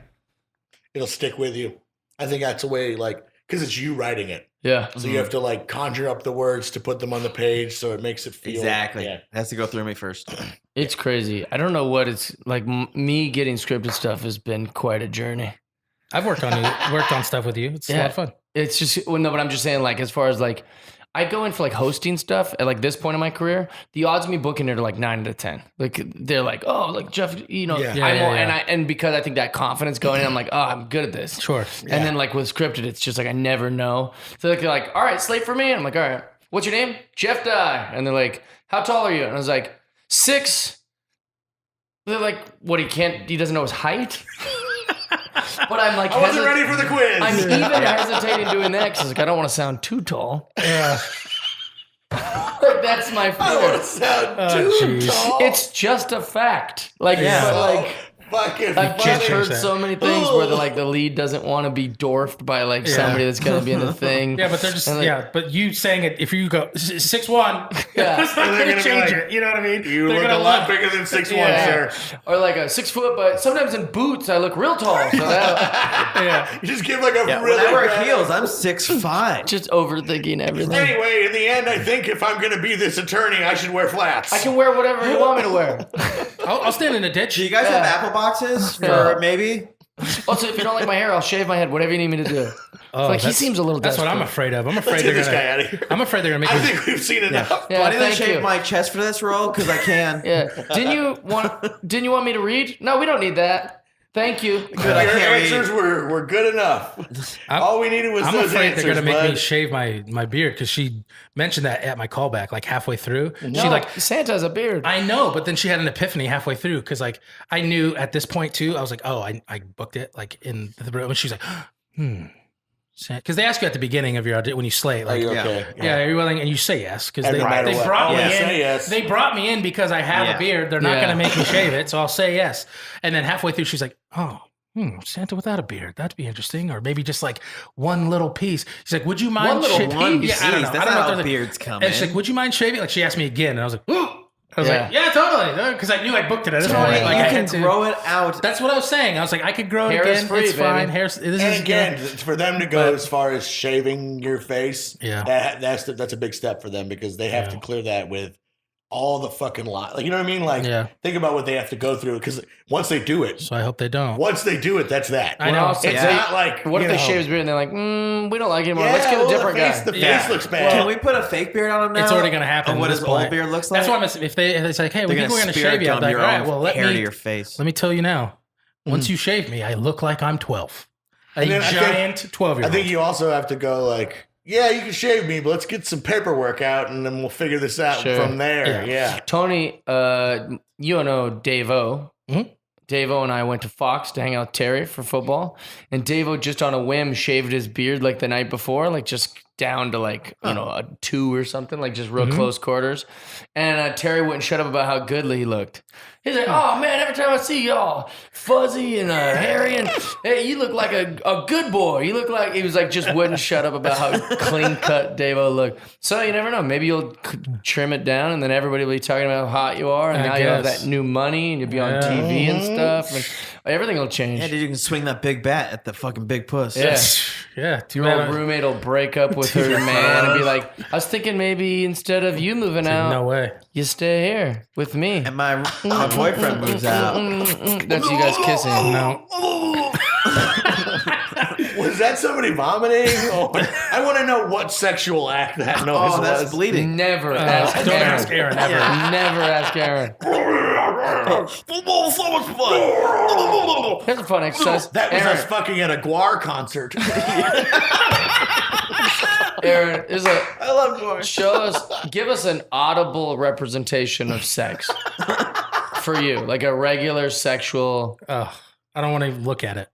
It'll stick with you. I think that's a way, like, because it's you writing it. Yeah. So you have to like conjure up the words to put them on the page, so it makes it feel Exactly. Yeah. It has to go through me first. It's crazy. I don't know what it's like. Me getting scripted stuff has been quite a journey. I've worked on stuff with you. It's a lot of fun. It's just, well, no, but I'm just saying, like, as far as like, I go in for like hosting stuff at like this point in my career, the odds of me booking it are like 9 out of 10. Like they're like, oh, like Jeff, you know, Yeah. and because I think that confidence going in, I'm like, oh, I'm good at this. Sure. And then like with scripted, it's just like I never know. So they're like, all right, slate for me. And I'm like, all right, what's your name? Jeff Dye. And they're like, how tall are you? And I was like, 6. They're like, what? He doesn't know his height. But I'm like, I wasn't ready for the quiz. I'm even hesitating doing that because like, I don't want to sound too tall. Yeah. Like, that's my I don't want to fear. sound too jeez. tall. It's just a fact. Like, Yeah. but like, fucking I've just funny. heard so many things where the lead doesn't want to be dwarfed by like somebody that's gonna be in the thing. Yeah, but they're just And, like, but you saying it if you go 6'1", Yeah. it's not They're gonna gonna be change like, it. You know what I mean? You They're look a gonna lot bigger than 6'1", Yeah. sir. Or like a 6 foot, but sometimes in boots I look real tall. So that Yeah. You just give like a Yeah, really when I wear bad- heels, I'm 6'5". just overthinking everything. Anyway, in the end, I think if I'm going to be this attorney, I should wear flats. I can wear whatever you want me to wear. I'll stand in a ditch. Do you guys have apple boxes for maybe? Also, if you don't like my hair, I'll shave my head. Whatever you need me to do. Oh, like he that's- seems a little. That's what I'm desperate. afraid of. I'm afraid Let's they're get this gonna. guy out of here. I'm afraid they're gonna make I me. think we've seen enough. Yeah, Well, I didn't thank shave you. my chest for this role because I can. Yeah. Didn't you want me to read? No, we don't need that. Thank you. Good, I Your can't read. answers were good enough. All we needed was I'm those afraid answers, they're gonna make me bud. shave my beard because she mentioned that at my callback like halfway through. No, She like. Santa has a beard. I know, but then she had an epiphany halfway through because like I knew at this point too. I was like, oh, I booked it like in the room, and she's like, because they ask you at the beginning of your audition when you slate, Are like, you okay? yeah, are you willing? And you say yes because And they no matter what. brought me Yeah, in. say yes. They brought me in because I have Yeah. a beard. They're not Yeah. going to make me shave it, so I'll say yes. And then halfway through, she's like, oh. Santa without a beard. That'd be interesting. Or maybe just like one little piece. She's like, would you mind One little shaving? One Yeah, I don't know. piece. I That's don't know not if how there's a- beards come And she's in. like, would you mind shaving? Like she asked me again. And I was like, ooh. I was Yeah. like, yeah, totally. Because I knew I booked it at this Tony, point. Like, you I can had to. grow it out. That's what I was saying. I was like, I could grow it Hair is again. free, It's fine. baby. Hair. This is And again, good. for them to go as far as shaving your face, Yeah. that's a big step for them because they have to clear that with all the fucking lot. Like, you know what I mean? Like, Yeah. think about what they have to go through because once they do it, So I hope they don't. that's that. I know. It's Yeah. not like What if you they know, shave his beard and they're like, we don't like it anymore. Yeah, Let's get a well, different the face, guy. The face Yeah. looks bad. Can we put a fake beard on him now? It's already going to happen. And what at his this old point. beard looks like? That's why I'm. If they say, hey, we They're think we're going to spirit shave you, I'm gum like, your all right, own well, let hair to me your face. let me tell you now. Once you shave me, I look like I'm 12. A And then I think- giant 12-year-old. I think you also have to go like, yeah, you can shave me, but let's get some paperwork out and then we'll figure this out Sure. from there. Yeah. Yeah. Tony, you know Dave-O. Mhm. Dave-O and I went to Fox to hang out with Terry for football. And Dave-O just on a whim shaved his beard like the night before, like just down to like, you know, a 2 or something, like just real close quarters. And Terry wouldn't shut up about how goodly he looked. He's like, oh man, every time I see y'all fuzzy and hairy and hey, you look like a good boy. You look like, he was like, just wouldn't shut up about how clean cut Dave-O looked. So you never know. Maybe you'll trim it down and then everybody will be talking about how hot you are. And I now you have guess. that new money and you'll be on TV and stuff. And everything will change. Yeah, dude, you can swing that big bat at the fucking big puss. Yeah. yeah, too Your bad. old roommate will break up with her man and be like, I was thinking maybe instead of you moving out, No way. you stay here with me. And my boyfriend moves out. That's you guys kissing. No. Was that somebody vomiting? Oh, I want to know what sexual act that noise Oh, that's was. bleeding. Never ask Don't Aaron. ask Aaron ever. Never ask Aaron. Here's a fun exercise. That was Aaron, us fucking at a Guar concert. Aaron, is a I love Marsh. give us an audible representation of sex for you, like a regular sexual. Oh, I don't want to even look at it.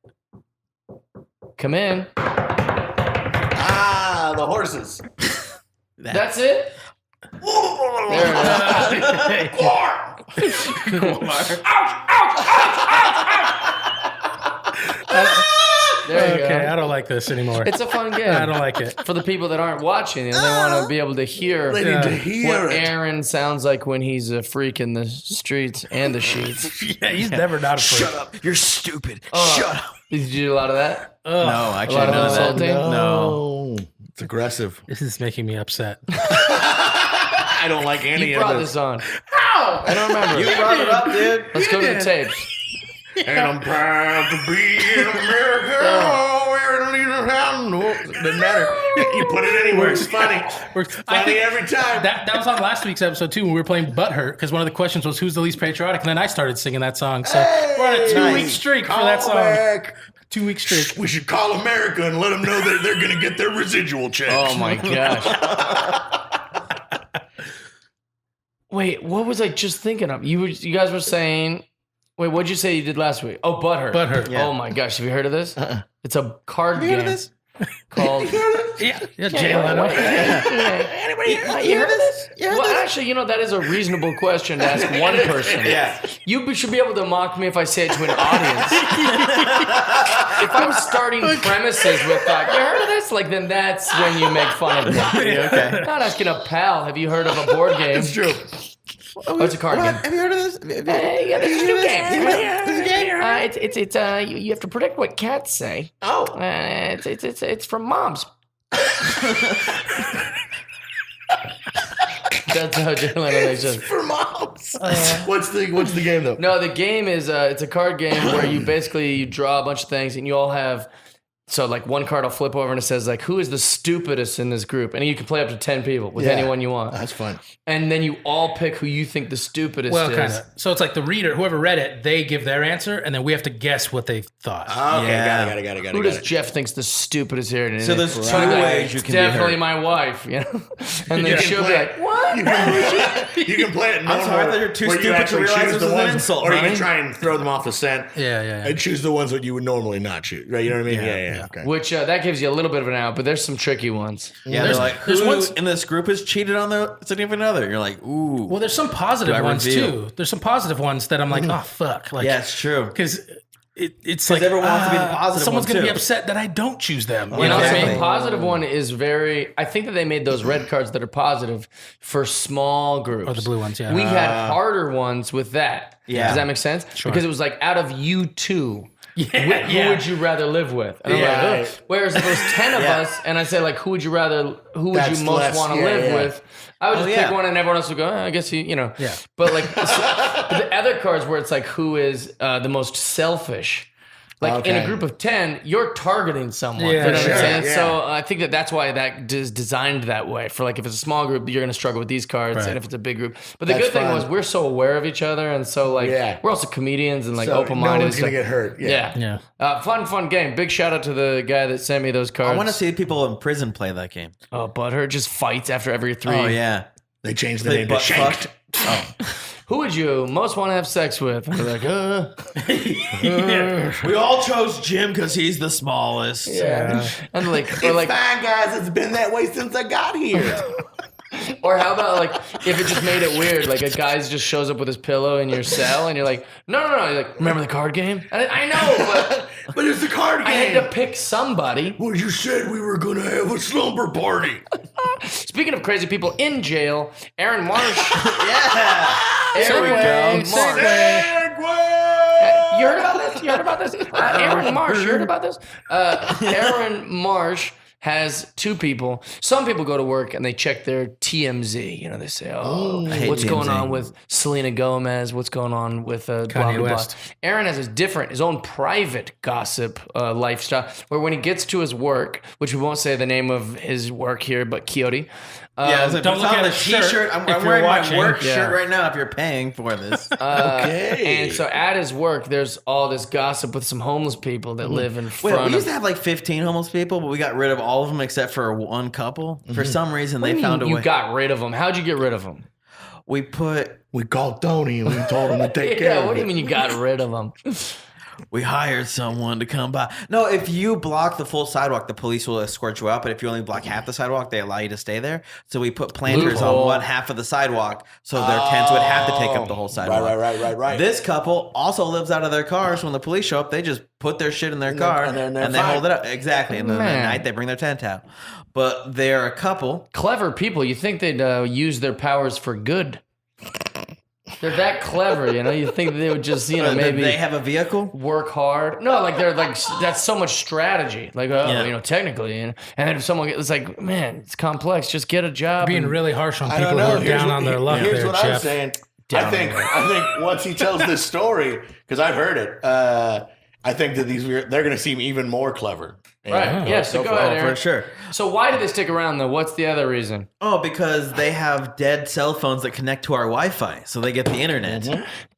Come in. Ah, the horses. That's it. There it is. There you Okay, go. I don't like this anymore. It's a fun game. I don't like it. For the people that aren't watching, and they want to be able to hear They need to hear what it. Aaron sounds like when he's a freak in the streets and the sheets. Yeah, he's never not a freak. Shut up. You're stupid. Oh. Shut up. Did you do a lot of that? No, A actually, lot of none of that. insulting? No. It's aggressive. This is making me upset. I don't like any You of brought this. this on. How? I don't remember. You brought it up, dude. Let's go to the tapes. And I'm proud to be in America. Doesn't matter. You put it anywhere. It's funny. I Funny think every time. that was on last week's episode too when we were playing Butthurt because one of the questions was who's the least patriotic, and then I started singing that song. So we're on a 2-week streak for that song. Callback. 2-week streak. We should call America and let them know that they're going to get their residual checks. Oh my gosh. Wait, what was I just thinking of? You guys were saying. Wait, what'd you say you did last week? Oh, Butthurt. Butthurt. Yeah. Oh my gosh, have you heard of this? It's a card Have you game heard of this? called. Yeah, Jay Leno. Anybody hear of this? You heard Well, this? actually, that is a reasonable question to ask one person. Yeah. You should be able to mock me if I say it to an audience. If I'm starting premises with, you heard of this? Like, then that's when you make fun of me. Okay. Not asking a pal, have you heard of a board game? It's true. Oh, it's a card game. Have you heard of this? Yeah, this is a new game. This is a game? You have to predict what cats say. Oh. It's from moms. That's how Jay Leno makes it. For moms. What's the game though? No, the game is it's a card game where you basically draw a bunch of things and you all have. So like one card will flip over and it says like who is the stupidest in this group, and you can play up to 10 people with Yeah. anyone you want, That's fun. and then you all pick who you think the stupidest Well, is. kind of. So it's like the reader, whoever read it, they give their answer, and then we have to guess what they thought. Okay, Yeah. got it. Who does Jeff thinks the stupidest here? And So there's it's two like, ways you can be definitely hurt. my wife, and then You can she'll be play like, it. what? You can play it normal. sorry, I thought you were too where stupid to actually realize choose this the was an ones, insult, or you honey. can try and throw them off the scent. Yeah. And choose the ones that you would normally not choose. Right? You know what I mean? Yeah. Okay. Which that gives you a little bit of an out, but there's some tricky ones. Yeah, There's- they're like, there's who ones- in this group has cheated on the significant other? You're like, ooh. Well, there's some positive Do I ones reveal? too. There's some positive ones that I'm like, oh fuck, like Yeah, it's true. because it's like everyone wants to be the positive someone's one, gonna be too. upset that I don't choose them. You know what I Exactly. mean? Positive one is very. I think that they made those red cards that are positive for small groups. Or the blue ones, yeah. We had harder ones with that. Yeah. Does that make sense? Because it was like out of you two. Yeah, Who would you rather live with? And I'm Yeah. like, ugh. Whereas if there's 10 of Yeah. us, and I say like, who would you That's most less- want to yeah, live yeah. with? I would just yeah. pick one, and everyone else would go, I guess you know. Yeah. But like but the other cards where it's like, who is the most selfish? Like in a Okay. group of 10, you're targeting someone. Yeah, you know what sure. I'm saying? Yeah. So I think that's why that is designed that way. For like, if it's a small group, you're going to struggle with these cards, Right. and if it's a big group. But the That's good thing fun. was we're so aware of each other, and so like Yeah. we're also comedians and like So open-minded. no one's and gonna stuff. get hurt. Yeah. Yeah. Fun game. Big shout out to the guy that sent me those cards. I want to see people in prison play that game. Oh, Butthurt just fights after every 3. Oh, yeah. They changed the They name to butt Shanked. fucked. Who would you most want to have sex with? And they're like, We all chose Jim because he's the smallest. yeah. And like, or It's like, fine, guys. It's been that way since I got here. or how about like, if it just made it weird, like a guy just shows up with his pillow in your cell, and you're like, no. You're like, remember the card game? I know, but But it's the card I had to game. pick somebody. Well, you said we were gonna have a slumber party. Speaking of crazy people in jail, Aaron Marsh. Yeah. Aaron Segue. Marsh. Segway! You heard about this? Aaron Marsh, you heard about this? Aaron Marsh has two people. Some people go to work and they check their TMZ. You know, they say, "Oh, hate what's going TMZ. on with Selena Gomez? What's going on with blah, blah, blah." West. Aaron has his own private gossip lifestyle, where when he gets to his work, which we won't say the name of his work here, but Coyote. Yeah, it's like, don't it's look on at the his shirt t-shirt. I'm if you're wearing my watching. work Yeah. shirt right now if you're paying for this. Okay. And so at his work, there's all this gossip with some homeless people that live in Wait, front we of. used to have like 15 homeless people, but we got rid of all of them except for one couple. For some reason, What do they you found mean a you way. got rid of them. How'd you get rid of them? We put We called Tony and we told him to take care Yeah, of what do it. you mean you got rid of them? We hired someone to come by. No, if you block the full sidewalk, the police will escort you out. But if you only block half the sidewalk, they allow you to stay there. So we put planters Loophole. on one half of the sidewalk, so their tents would have to take up the whole sidewalk. Right. This couple also lives out of their car, so when the police show up, they just put their shit in their car and and, they're they fine. hold it up. Exactly. And then Man. at night, they bring their tent out. But they're a couple. Clever people. You think they'd use their powers for good. They're that clever, you know? You think they would just, maybe They have a vehicle. work hard. No, like they're like, that's so much strategy. Like, Yeah. technically. And then if someone gets, it's like, man, it's complex. Just get a job. Being and- really harsh on I people don't who know. are Here's down what- on their luck Here's there, what I'm Jeff. saying. Down I think once he tells this story, because I've heard it, I think that they're going to seem even more clever. Right. Yeah, so go ahead, Aaron. For sure. So why did they stick around, though? What's the other reason? Oh, because they have dead cell phones that connect to our Wi-Fi, so they get the internet.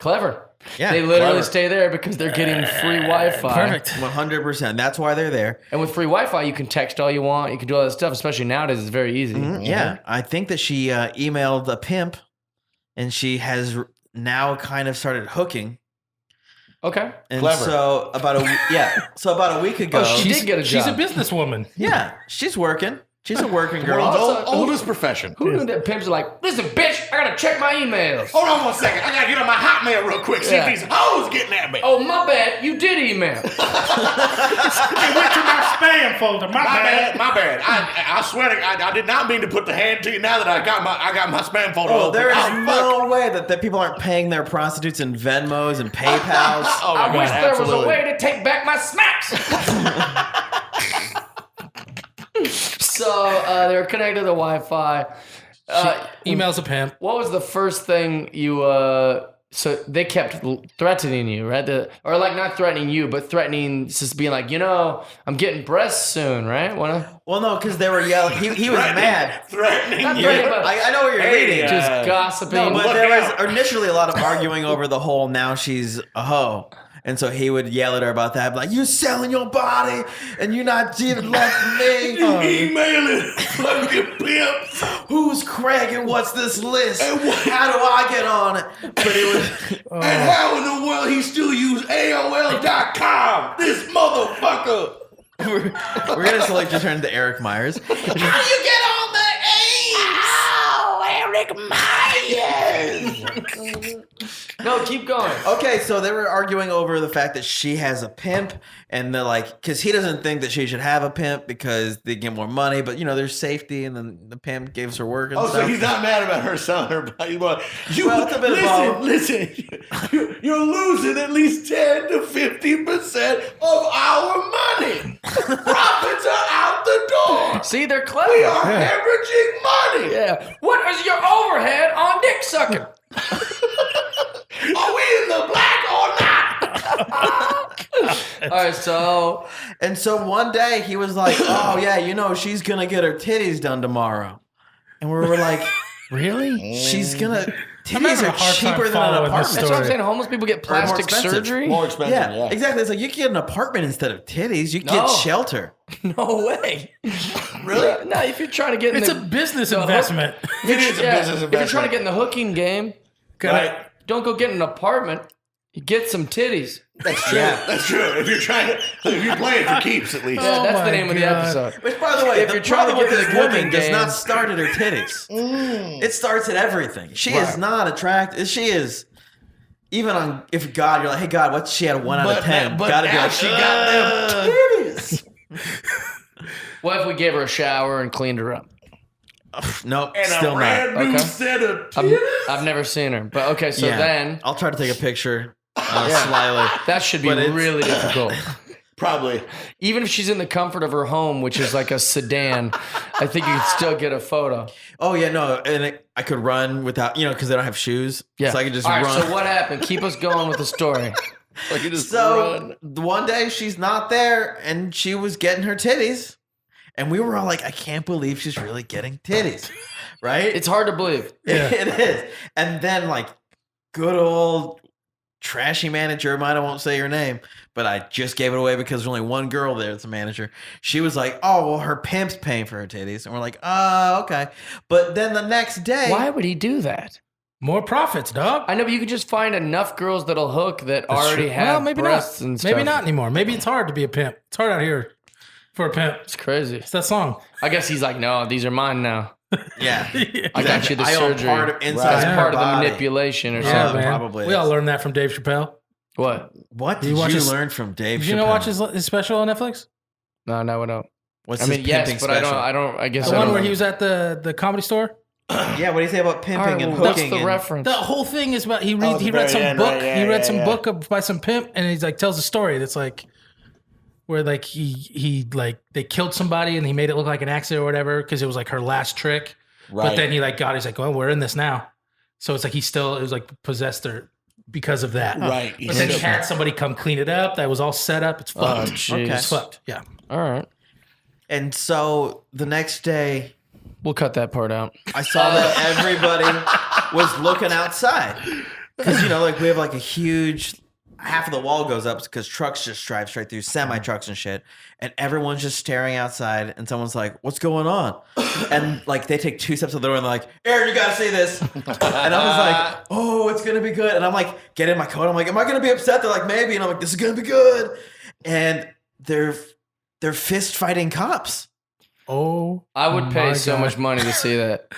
Clever. Yeah, They literally clever. stay there because they're getting free Wi-Fi. Perfect. 100%. That's why they're there. And with free Wi-Fi, you can text all you want. You can do all that stuff, especially nowadays. It's very easy. Yeah, I think that she emailed a pimp, and she has now kind of started hooking. Okay. And Clever. so about a week ago, she did get a She's a job. businesswoman. yeah, she's working. She's a working girl. World's Also- oldest profession. Who knew that pimps are like, listen, bitch, I gotta check my emails. Hold on 1 second. I got to get on my Hotmail real quick. See Yeah. if these hoes getting at me. Oh, my bad. You did email. It went to my spam folder. My bad. My bad. I swear to God, I did not mean to put the hand to you. Now that I got my spam folder Oh, open. there is fuck. no way that people aren't paying their prostitutes in Venmos and PayPals. Oh my I God, wish there was a absolutely. way to take back my smacks. So they're connected to the Wi-Fi. Emails a pimp. What was the first thing you? So they kept threatening you, right? Or like not threatening you, but threatening, just being like, I'm getting breasts soon, right? Well, no, because they were yelling. He was mad. Threatening Not you. threatening, but I know what you're Hey, reading. just Yeah. gossiping. No, but Look there was out. initially a lot of arguing over the whole now she's a hoe. And so he would yell at her about that, like, you're selling your body and you're not giving love to me. Emailing fucking pimps. Who's Craig and what's this list? And what- How do I get on it? But it was And how in the world he still use AOL.com? This motherfucker. we're gonna slowly just turn to Eric Myers. How do you get on the Eric Myers. No, keep going. Okay, so they were arguing over the fact that she has a pimp, and they're like, because he doesn't think that she should have a pimp because they get more money, but there's safety, and then the pimp gives her work and Oh, stuff. so he's not mad about her selling her body. Well, Well, it's a bit of both. listen. You're losing at least 10 to 50% of our money. Profits are out the door. See, they're We clever. are hemorrhaging money. Yeah. What is your overhead on dick sucking? Are we in the black or not? All right, so And so one day he was like, oh, yeah, she's going to get her titties done tomorrow. And we were like, Really? she's going to, I'm titties having a are hard time cheaper than an following this apartment. that's what I'm story. saying. Homeless people get Or more plastic expensive. surgery. More expensive, Yeah, exactly. It's like you can get an apartment instead of titties. You can No. get shelter. No way. Really? No, if you're trying to get in It's the, a business the hook- investment. It is a yeah, business if you're trying to investment. get in the hooking game, Right. don't go get an apartment. You get some titties. That's true. Yeah. That's true. If you're playing for keeps, at least. Yeah, that's the my name of the God. episode. Which, by the way, If the you're trying to problem get with to this the woman cooking does not games- start at her titties. It starts at everything. She is not attractive. She is, even on, if God, you're like, hey, God, what's she at 1 out of 10? But Gotta be now like, she got them titties. What if we gave her a shower and cleaned her up? nope, And still a not. brand new Okay. set of I've, titties. I've never seen her, but okay. So Yeah. then I'll try to take a picture slyly. that should be But it's- really difficult. Probably. Even if she's in the comfort of her home, which is like a sedan, I think you could still get a photo. Oh yeah, no, and I could run without, because they don't have shoes. Yeah. So I could just All right, run. so what happened? Keep us going with the story. Like you just So one day she's not there, and she was getting her titties, and we were all like, I can't believe she's really getting titties, right? It's hard to believe. It is. And then like good old trashy manager, I won't say her name, but I just gave it away because there's only one girl there that's a manager. She was like, oh, well, her pimp's paying for her titties. And we're like, oh, okay. But then the next day. Why would he do that? More profits, dog. I know, but you could just find enough girls that'll hook that already have maybe breasts not. and stuff. Maybe not anymore. Maybe it's hard to be a pimp. It's hard out here for a pimp. It's crazy. It's that song. I guess he's like, no, these are mine now. Yeah. I got you the I own surgery. part of inside That's her part of the body. manipulation or Yeah, something. man. probably We is. all learned that from Dave Chappelle. What? What You did watch you his- learn from Dave Did Chappelle? you know watch his special on Netflix? No, we don't. What's I his mean, yes, pimping but special? I guess The I one don't where know. he was at the comedy store? Yeah, what do you say about All pimping right, and well, what's hooking? the and- reference? The whole thing is about he the read very some end, book. right? Yeah, he read yeah, some yeah. book by some pimp, and he's like tells a story that's like where like he like they killed somebody and he made it look like an accident or whatever because it was like her last trick. But Right. then he like he's like, well, we're in this now. So it's like it was like possessed her because of that. Right. But then he had somebody come clean it up. That was all set up. It's Oh, fucked. jeez. Okay. It's fucked. Yeah. All right. And so the next day, We'll cut that part out. I saw that everybody was looking outside because like we have like a huge half of the wall goes up because trucks just drive straight through, semi trucks and shit, and everyone's just staring outside. And someone's like, "What's going on?" And like they take 2 steps to the door and they're like, "Aaron, you gotta see this." And I was like, "Oh, it's gonna be good." And I'm like, get in my coat. I'm like, "Am I gonna be upset?" They're like, "Maybe." And I'm like, "This is gonna be good." And they're fist fighting cops. Oh, I would pay my so God. much money to see that.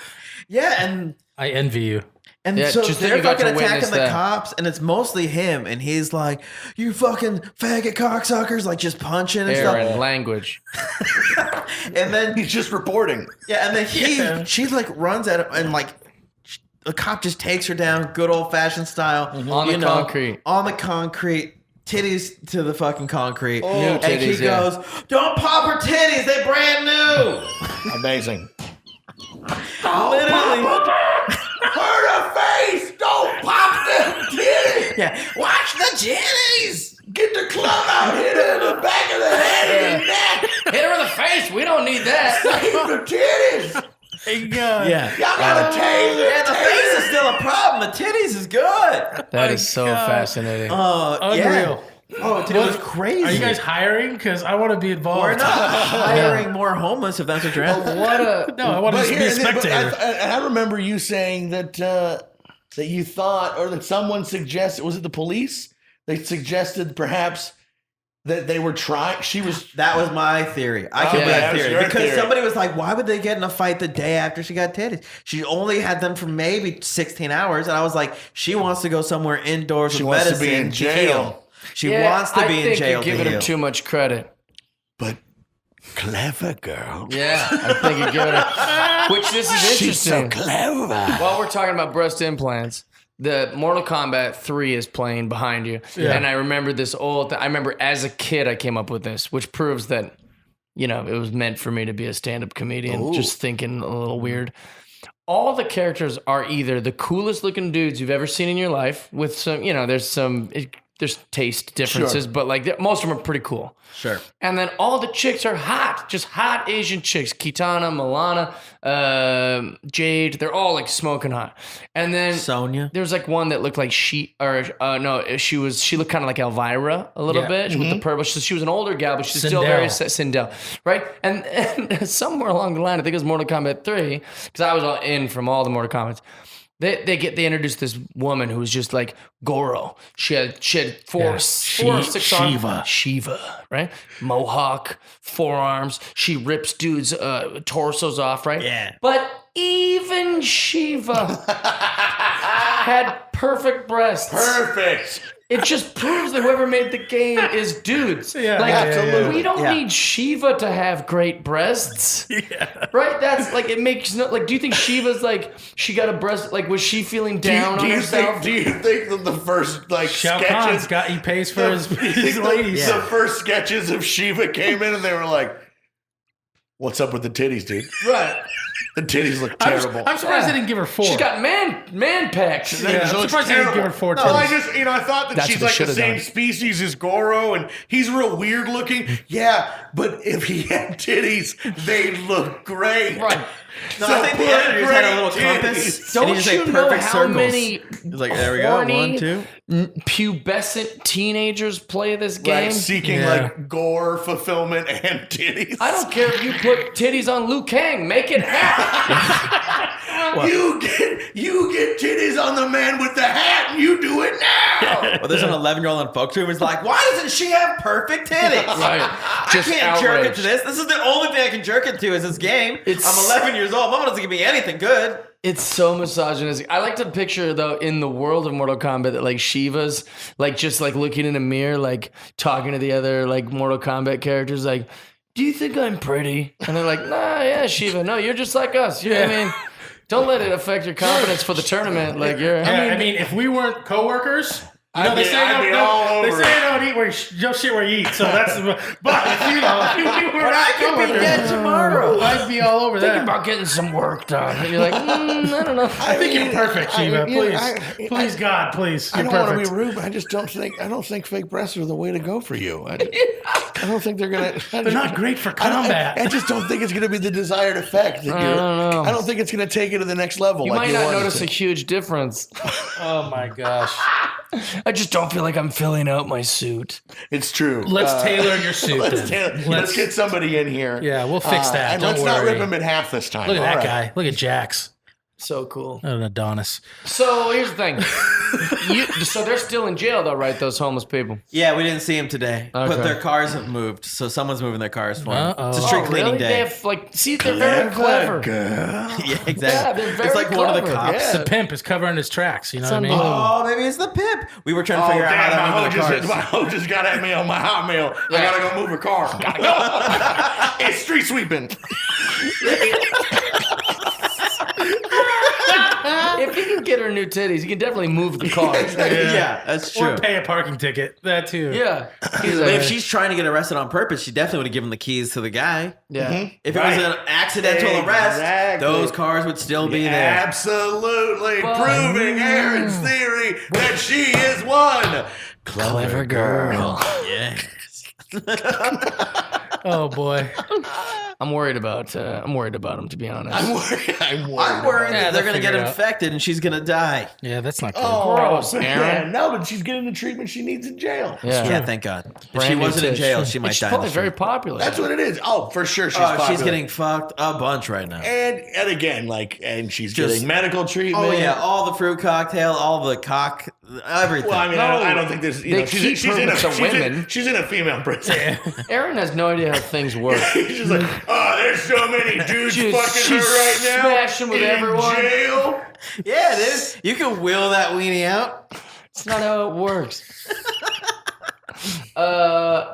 Yeah, and I envy you. Yeah, so just that they're you got fucking to witness attacking the that. cops, and it's mostly him, and he's like, "You fucking faggot cocksuckers!" Like just punching and Aaron, stuff. language. And then He's just reporting. yeah, and then she like runs at him, and like the cop just takes her down, good old fashioned style, On the concrete. on the concrete. Titties to the fucking concrete. New And titties, he yeah. goes, "Don't pop her titties, they brand new." Amazing. Literally. Hurt her face! Don't pop them titties! Yeah. Watch the titties. Get the club out, hit her in the back of the head and the neck! Hit her in the face. We don't need that. Save the titties! Yeah. Y'all got a taser! And the face is still a problem. The titties is good. That is so fascinating. Yeah. Unreal. Oh, dude, it was crazy. Are you guys hiring? Because I want to be involved. We're not hiring more homeless if that's what you're asking. What a No, I want to But just be a here- but spectator. I remember you saying that that you thought, or that someone suggested, was it the police? They suggested perhaps that they were trying. That was my theory. I came yeah, up with that that was theory your because theory. somebody was like, "Why would they get in a fight the day after she got titties? She only had them for maybe 16 hours." And I was like, "She wants to go somewhere indoors She with wants to medicine be in jail. heal. She Yeah, wants to be I in think jail you're to giving her heal." too much credit. But clever girl. Yeah, I think you're giving her. Which this is She's so interesting. clever. While we're talking about breast implants, the Mortal Kombat 3 is playing behind you. Yeah. And I remember this old I remember as a kid I came up with this, which proves that, it was meant for me to be a stand-up comedian, just thinking a little weird. All the characters are either the coolest looking dudes you've ever seen in your life with some, there's taste differences, but like most of them are pretty cool. Sure. And then all the chicks are hot, just hot Asian chicks. Kitana, Milana, Jade, they're all like smoking hot. And then Sonya. there was like one that looked like she looked kind of like Elvira a little Yeah. bit with the purple. So she was an older gal, but she's still very Sindel, right? And somewhere along the line, I think it was Mortal Kombat 3, because I was all in from all the Mortal Kombats. They introduced this woman who was just like Goro. She had four or six arms. Shiva, right? Mohawk, forearms. She rips dudes' torsos off, right? Yeah. But even Shiva had perfect breasts. Perfect. It just proves that whoever made the game is dudes. Yeah, like, absolutely. we don't Yeah. need Shiva to have great breasts. Yeah. Right? That's like, it makes no, like, do you think Shiva's like, she got a breast, like, was she feeling down on herself? Do you think that the first like Shao sketches, Kahn's he pays for his the ladies. the first sketches of Shiva came in and they were like, "What's up with the titties, dude? Right. The titties look terrible." I'm surprised they didn't give her 4. She's got man pecs. Yeah, I'm surprised they didn't give her 4 No, I titties. just, I thought that That's she's what like they the should've same done. species as Goro, and he's real weird looking. Yeah, but if he had titties, they look great. Right. No, So I think the put editors had a great little titties. compass. Don't and he just you like know perfect how circles. many He's like, there we go. horny, 1, 2. pubescent teenagers play this game? Like seeking Yeah. like gore fulfillment and titties. I don't care if you put titties on Liu Kang. Make it happen. You get titties on the man with the hat, and you do it now. Well, there's an 11-year-old in folks room who's like, why doesn't she have perfect titties? Right. Just I can't jerk it outraged. to this. This is the only thing I can jerk it to is this game. It's- I'm 11 years old. Mama doesn't give me anything good. It's so misogynistic. I like to picture though in the world of Mortal Kombat that like Shiva's like just like looking in a mirror, like talking to the other like Mortal Kombat characters, like, "Do you think I'm pretty?" And they're like, "Nah, yeah, Shiva, no, you're just like us." I mean, don't let it affect your confidence for the tournament. Like you're. I mean, if we weren't coworkers, you know, I'd they be- say I'd be all they over say it. don't eat where you shit where you eat. So that's, but if you know, if we were I could be coworkers, dead tomorrow. I'd be all over thinking that. about getting some work done. And you're like, I don't know. I think you're perfect, Shiva. Please, I- please, God, please. I You're don't want perfect. to be rude, but I just don't think fake breasts are the way to go for you. I don't think they're gonna. They're not great for combat. I just don't think it's gonna be the desired effect. That I don't know. I don't think it's gonna take it to the next level. You like might not want it notice to. a huge difference. Oh my gosh. I just don't feel like I'm filling out my suit. It's true. Let's tailor your suit. Let's get somebody in here. Yeah, we'll fix that. And Don't let's not worry. rip him in half this time. Look at All that right. guy. Look at Jax. So cool. An Adonis. So here's the thing. So they're still in jail though, right? Those homeless people. Yeah, we didn't see him today. But Okay. their cars have moved. So someone's moving their cars for them. Uh-oh. It's a street Oh, cleaning really? day. They have like, see, they're very clever. Girl. Yeah, exactly. Yeah, they're very it's like one of the clever. cops. Yeah. The pimp is covering his tracks. You know what I mean? unbelievable. Oh, maybe it's the pimp. We were trying to Oh, figure out damn, how my they're moving the hoe cars. just got at me on my Hotmail. I Yeah. gotta go move a car. Gotta go. It's street sweeping. If you can get her new titties, you can definitely move the car. Yeah, that's true. Or pay a parking ticket. That too. Yeah. He's But like, if she's trying to get arrested on purpose, she definitely would have given the keys to the guy. yeah. If it was an accidental arrest, Exactly. those cars would still be there. Absolutely. But- Proving Aaron's theory that she is one Clever girl. Yes. Oh boy. I'm worried about him, to be honest. I'm worried. I'm about worried Yeah, that they're they'll going to get figure it out. infected and she's going to die. Yeah, that's not good. Oh, Gross, man. Aaron. No, but she's getting the treatment she needs in jail. Yeah. Yeah, thank God. If Brand she new wasn't in tits. jail, she And might she's die. in probably the very street. popular. That's what it is. Oh, for sure she's Oh, popular. she's getting fucked a bunch right now. and again, like, and she's Just- getting medical treatment. Oh yeah, all the fruit cocktail, all the cock, everything. Well, I mean, I don't think there's. You They know, keep she's in a her with the women. she's in a female prison. Aaron has no idea how things work. She's like, oh, there's so many dudes She's- fucking her she's right now. smashing with in everyone. Jail. Yeah, it is. You can will that weenie out. It's not how it works.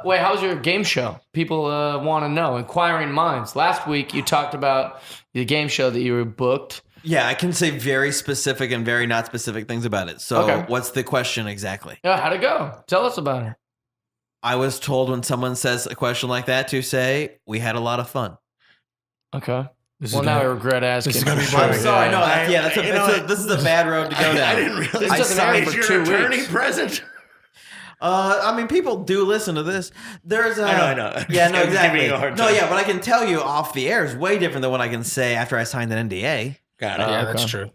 Wait, how's your game show? People want to know. Inquiring minds. Last week you talked about the game show that you were booked. Yeah, I can say very specific and very not specific things about it. So, Okay. what's the question exactly? Yeah, how'd it go? Tell us about it. I was told when someone says a question like that to say we had a lot of fun. Okay. This Well, is now I gonna- regret asking. is gonna be I'm boring. sorry, no, I- that's you know what? this is a bad road to go down. I didn't realize. This I doesn't air signed for Is 2 your attorney weeks. present? I mean, people do listen to this. There's a. I know. Yeah, no, I'm just giving exactly. you a hard No, time. yeah, but I can tell you off the air is way different than what I can say after I signed an NDA. Got it. Yeah, that's okay. true.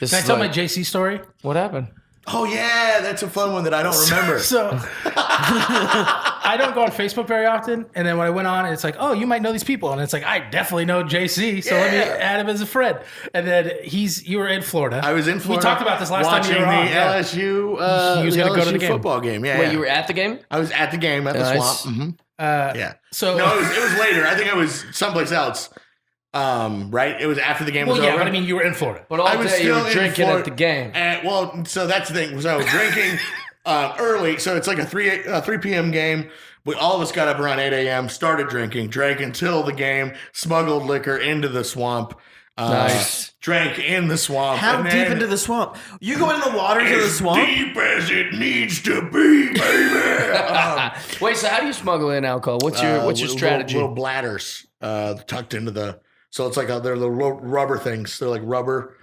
This Can I is tell like- my JC story? What happened? Oh yeah, that's a fun one that I don't remember. So I don't go on Facebook very often, and then when I went on, it's like, oh, you might know these people, and it's like, I definitely know JC, so let me Yeah. add him as a friend. And then you were in Florida. I was in Florida. We talked about this last watching time you were on. the Yeah. LSU. He was the gonna go to the LSU game. football game. Yeah, Wait, yeah. you were at the game? I was at the game at the Nice. swamp. Mhm. Yeah. So No, it was later. I think I was someplace else. Right? It was after the game well, was yeah, over. but I mean, you were in Florida. But all I was day you still were in drinking Florida. at the game. And, well, so that's the thing. So drinking early. So it's like a 3 p.m. game. All of us got up around 8 a.m., started drank until the game, smuggled liquor into the swamp. Nice. Drank in the swamp. How and deep then into the swamp? You go in the waters of the swamp? deep as it needs to be, baby. Wait, so how do you smuggle in alcohol? What's your strategy? Little bladders tucked into the. So it's like they're little rubber things. They're like rubber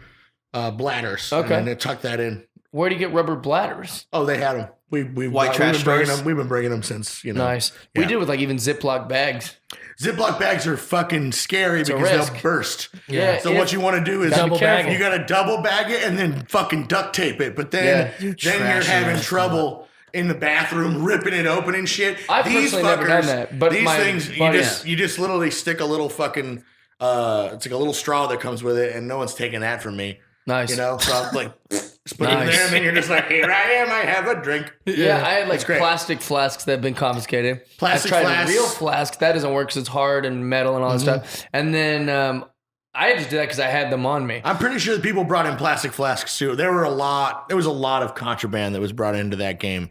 bladders. Okay. And they tuck that in. Where do you get rubber bladders? Oh, they had them. White trash we've been bringing stores? them. We've been bringing them since Nice. Yeah. We do with like even Ziploc bags. Ziploc bags are fucking scary because risk. they'll burst. Yeah. So what you want to do is Double bag it. you got to double bag it and then fucking duct tape it. But then Yeah. you're trashy having ass trouble in the bathroom ripping it open and shit. I've personally never done that, but these my things buddy- you just literally stick a little fucking it's like a little straw that comes with it, and no one's taking that from me. Nice. You know, so I'm like, just put it in Nice. there, and then you're just like, here I am, I have a drink. Yeah, I had like It's great. plastic flasks that have been confiscated. Plastic I tried flasks. a real flask. That doesn't work because it's hard and metal and all that stuff. And then I just did that because I had them on me. I'm pretty sure that people brought in plastic flasks too. There was a lot of contraband that was brought into that game.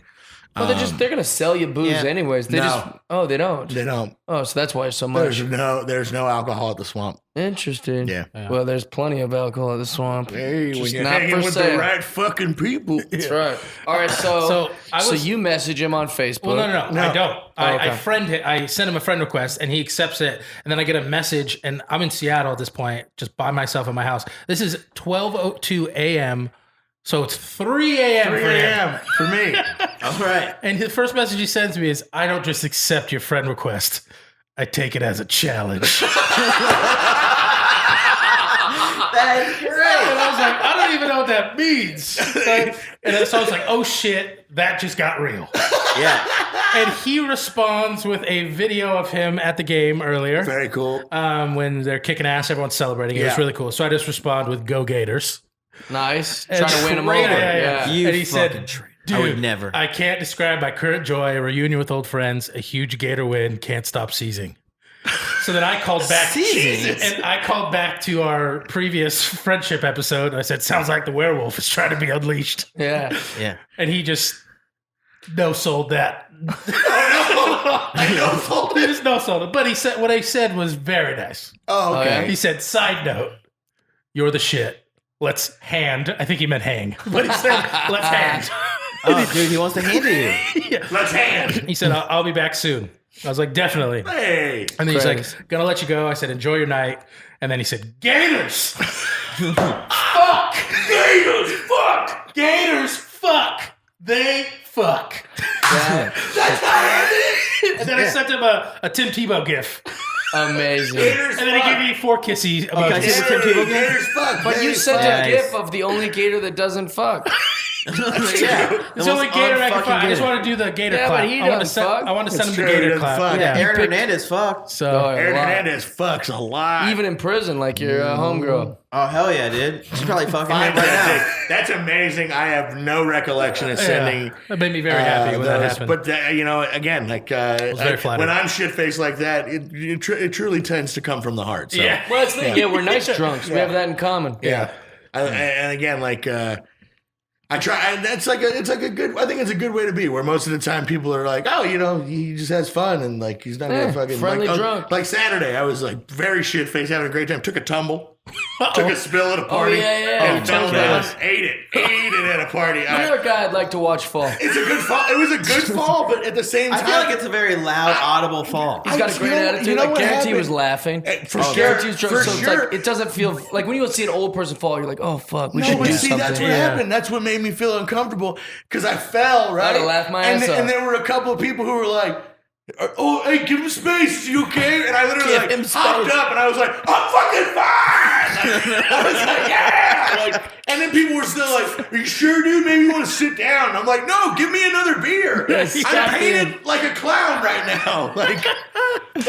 Well, they're gonna sell you booze yeah. anyways. They No. they don't. They don't. Oh, so that's why it's so much. There's no alcohol at the swamp. Interesting. Yeah. Well, there's plenty of alcohol at the swamp. Hey, Just when you're not hanging for with sale. the right fucking people. That's right. All right. So So I was- you message him on Facebook. Well, no, I don't. okay. I send him a friend request and he accepts it, and then I get a message, and I'm in Seattle at this point, just by myself in my house. This is 12:02 a.m., so it's 3 a.m. 3 for him. a.m. for me. All right. And his first message he sends me is, "I don't just accept your friend request. I take it as a challenge." That's great. And I was like, I don't even know what that means. And then so I was like, oh shit, that just got real. Yeah. And he responds with a video of him at the game earlier. Very cool. When they're kicking ass, everyone's celebrating. It was Yeah. really cool. So I just respond with "Go Gators." Nice. And Trying to win him over. yeah. You And he said, fucking traitor. Dude, I would never. I can't describe my current joy, a reunion with old friends, a huge Gator win, can't stop seizing. So then I called back. Seizing? And I called back to our previous friendship episode. And I said, sounds like the werewolf is trying to be unleashed. Yeah. Yeah. And he just no-sold that. I know. Sold He it. just no-sold it. But he said, what he said was very nice. Oh, Oh, okay. yeah. He said, side note, you're the shit. Let's hand. I think he meant hang. But he said, let's hand. Oh, dude, he wants to hand it you. Let's hand. He said, I'll be back soon. I was like, definitely. Hey. And then he's Crazy. like, gonna let you go. I said, enjoy your night. And then he said, Gators! Fuck! Gators! Fuck! Gators! Fuck! They fuck. Yeah. And then I sent him a Tim Tebow gif. Amazing. Gators And then he fuck. gave me 4 kissy Can I see emojis. the Tim Tebow game? Gators fuck. But you Gators sent fuck. a Nice. gif of the only gator that doesn't fuck. Yeah. It's the only gator I can find. I just want want to do the gator Yeah, clap. but he I want to doesn't send, fuck. I want to send It's him the true, he gator doesn't clap. fuck. Yeah. Aaron Hernandez fucked. So Oh, Aaron wow. Hernandez fucks a lot. Even in prison, like your homegirl. Oh, hell yeah, dude. She's probably fucking him right now. Fantastic. That's amazing. I have no recollection of sending. yeah, that made me very happy when that those. happened. But you know, again, like very flattered. when I'm shit faced like that, it truly tends to come from the heart. So. yeah. Well, that's the thing. Yeah, we're nice drunks. We have that in common. Yeah. And again, like I try. That's like it's like a good. I think it's a good way to be. Where most of the time people are like, oh, you know, he just has fun and like he's not Yeah, gonna fucking friendly like, drunk. Like Saturday, I was like very shit faced, having a great time. Took a tumble, took a spill at a party, yeah. and Oh, fell my down. God. Ate it at a party. Another guy I'd like to watch fall. It's a good fall. It was a good fall, but at the same I time, feel like it's a very loud, audible fall. He's got a great attitude. You know I what guarantee he happened? was laughing. For I sure. guarantee he was drunk. For So it's sure. like, it doesn't feel like when you see an old person fall, you're like, oh fuck, we No, should but do see, something. that's what happened. That's what made me feel uncomfortable because I fell, right? I'd have laughed my and ass off. And there were a couple of people who were like, oh, hey, give him space. Is he okay? And I literally Give like him hopped space. up and I was like, I'm fucking fine. I was like, yeah. Like, and then people were still like, are you sure, dude? Maybe you want to sit down. I'm like, no, give me another beer. Yes, I'm stop painted being- like a clown right now. Like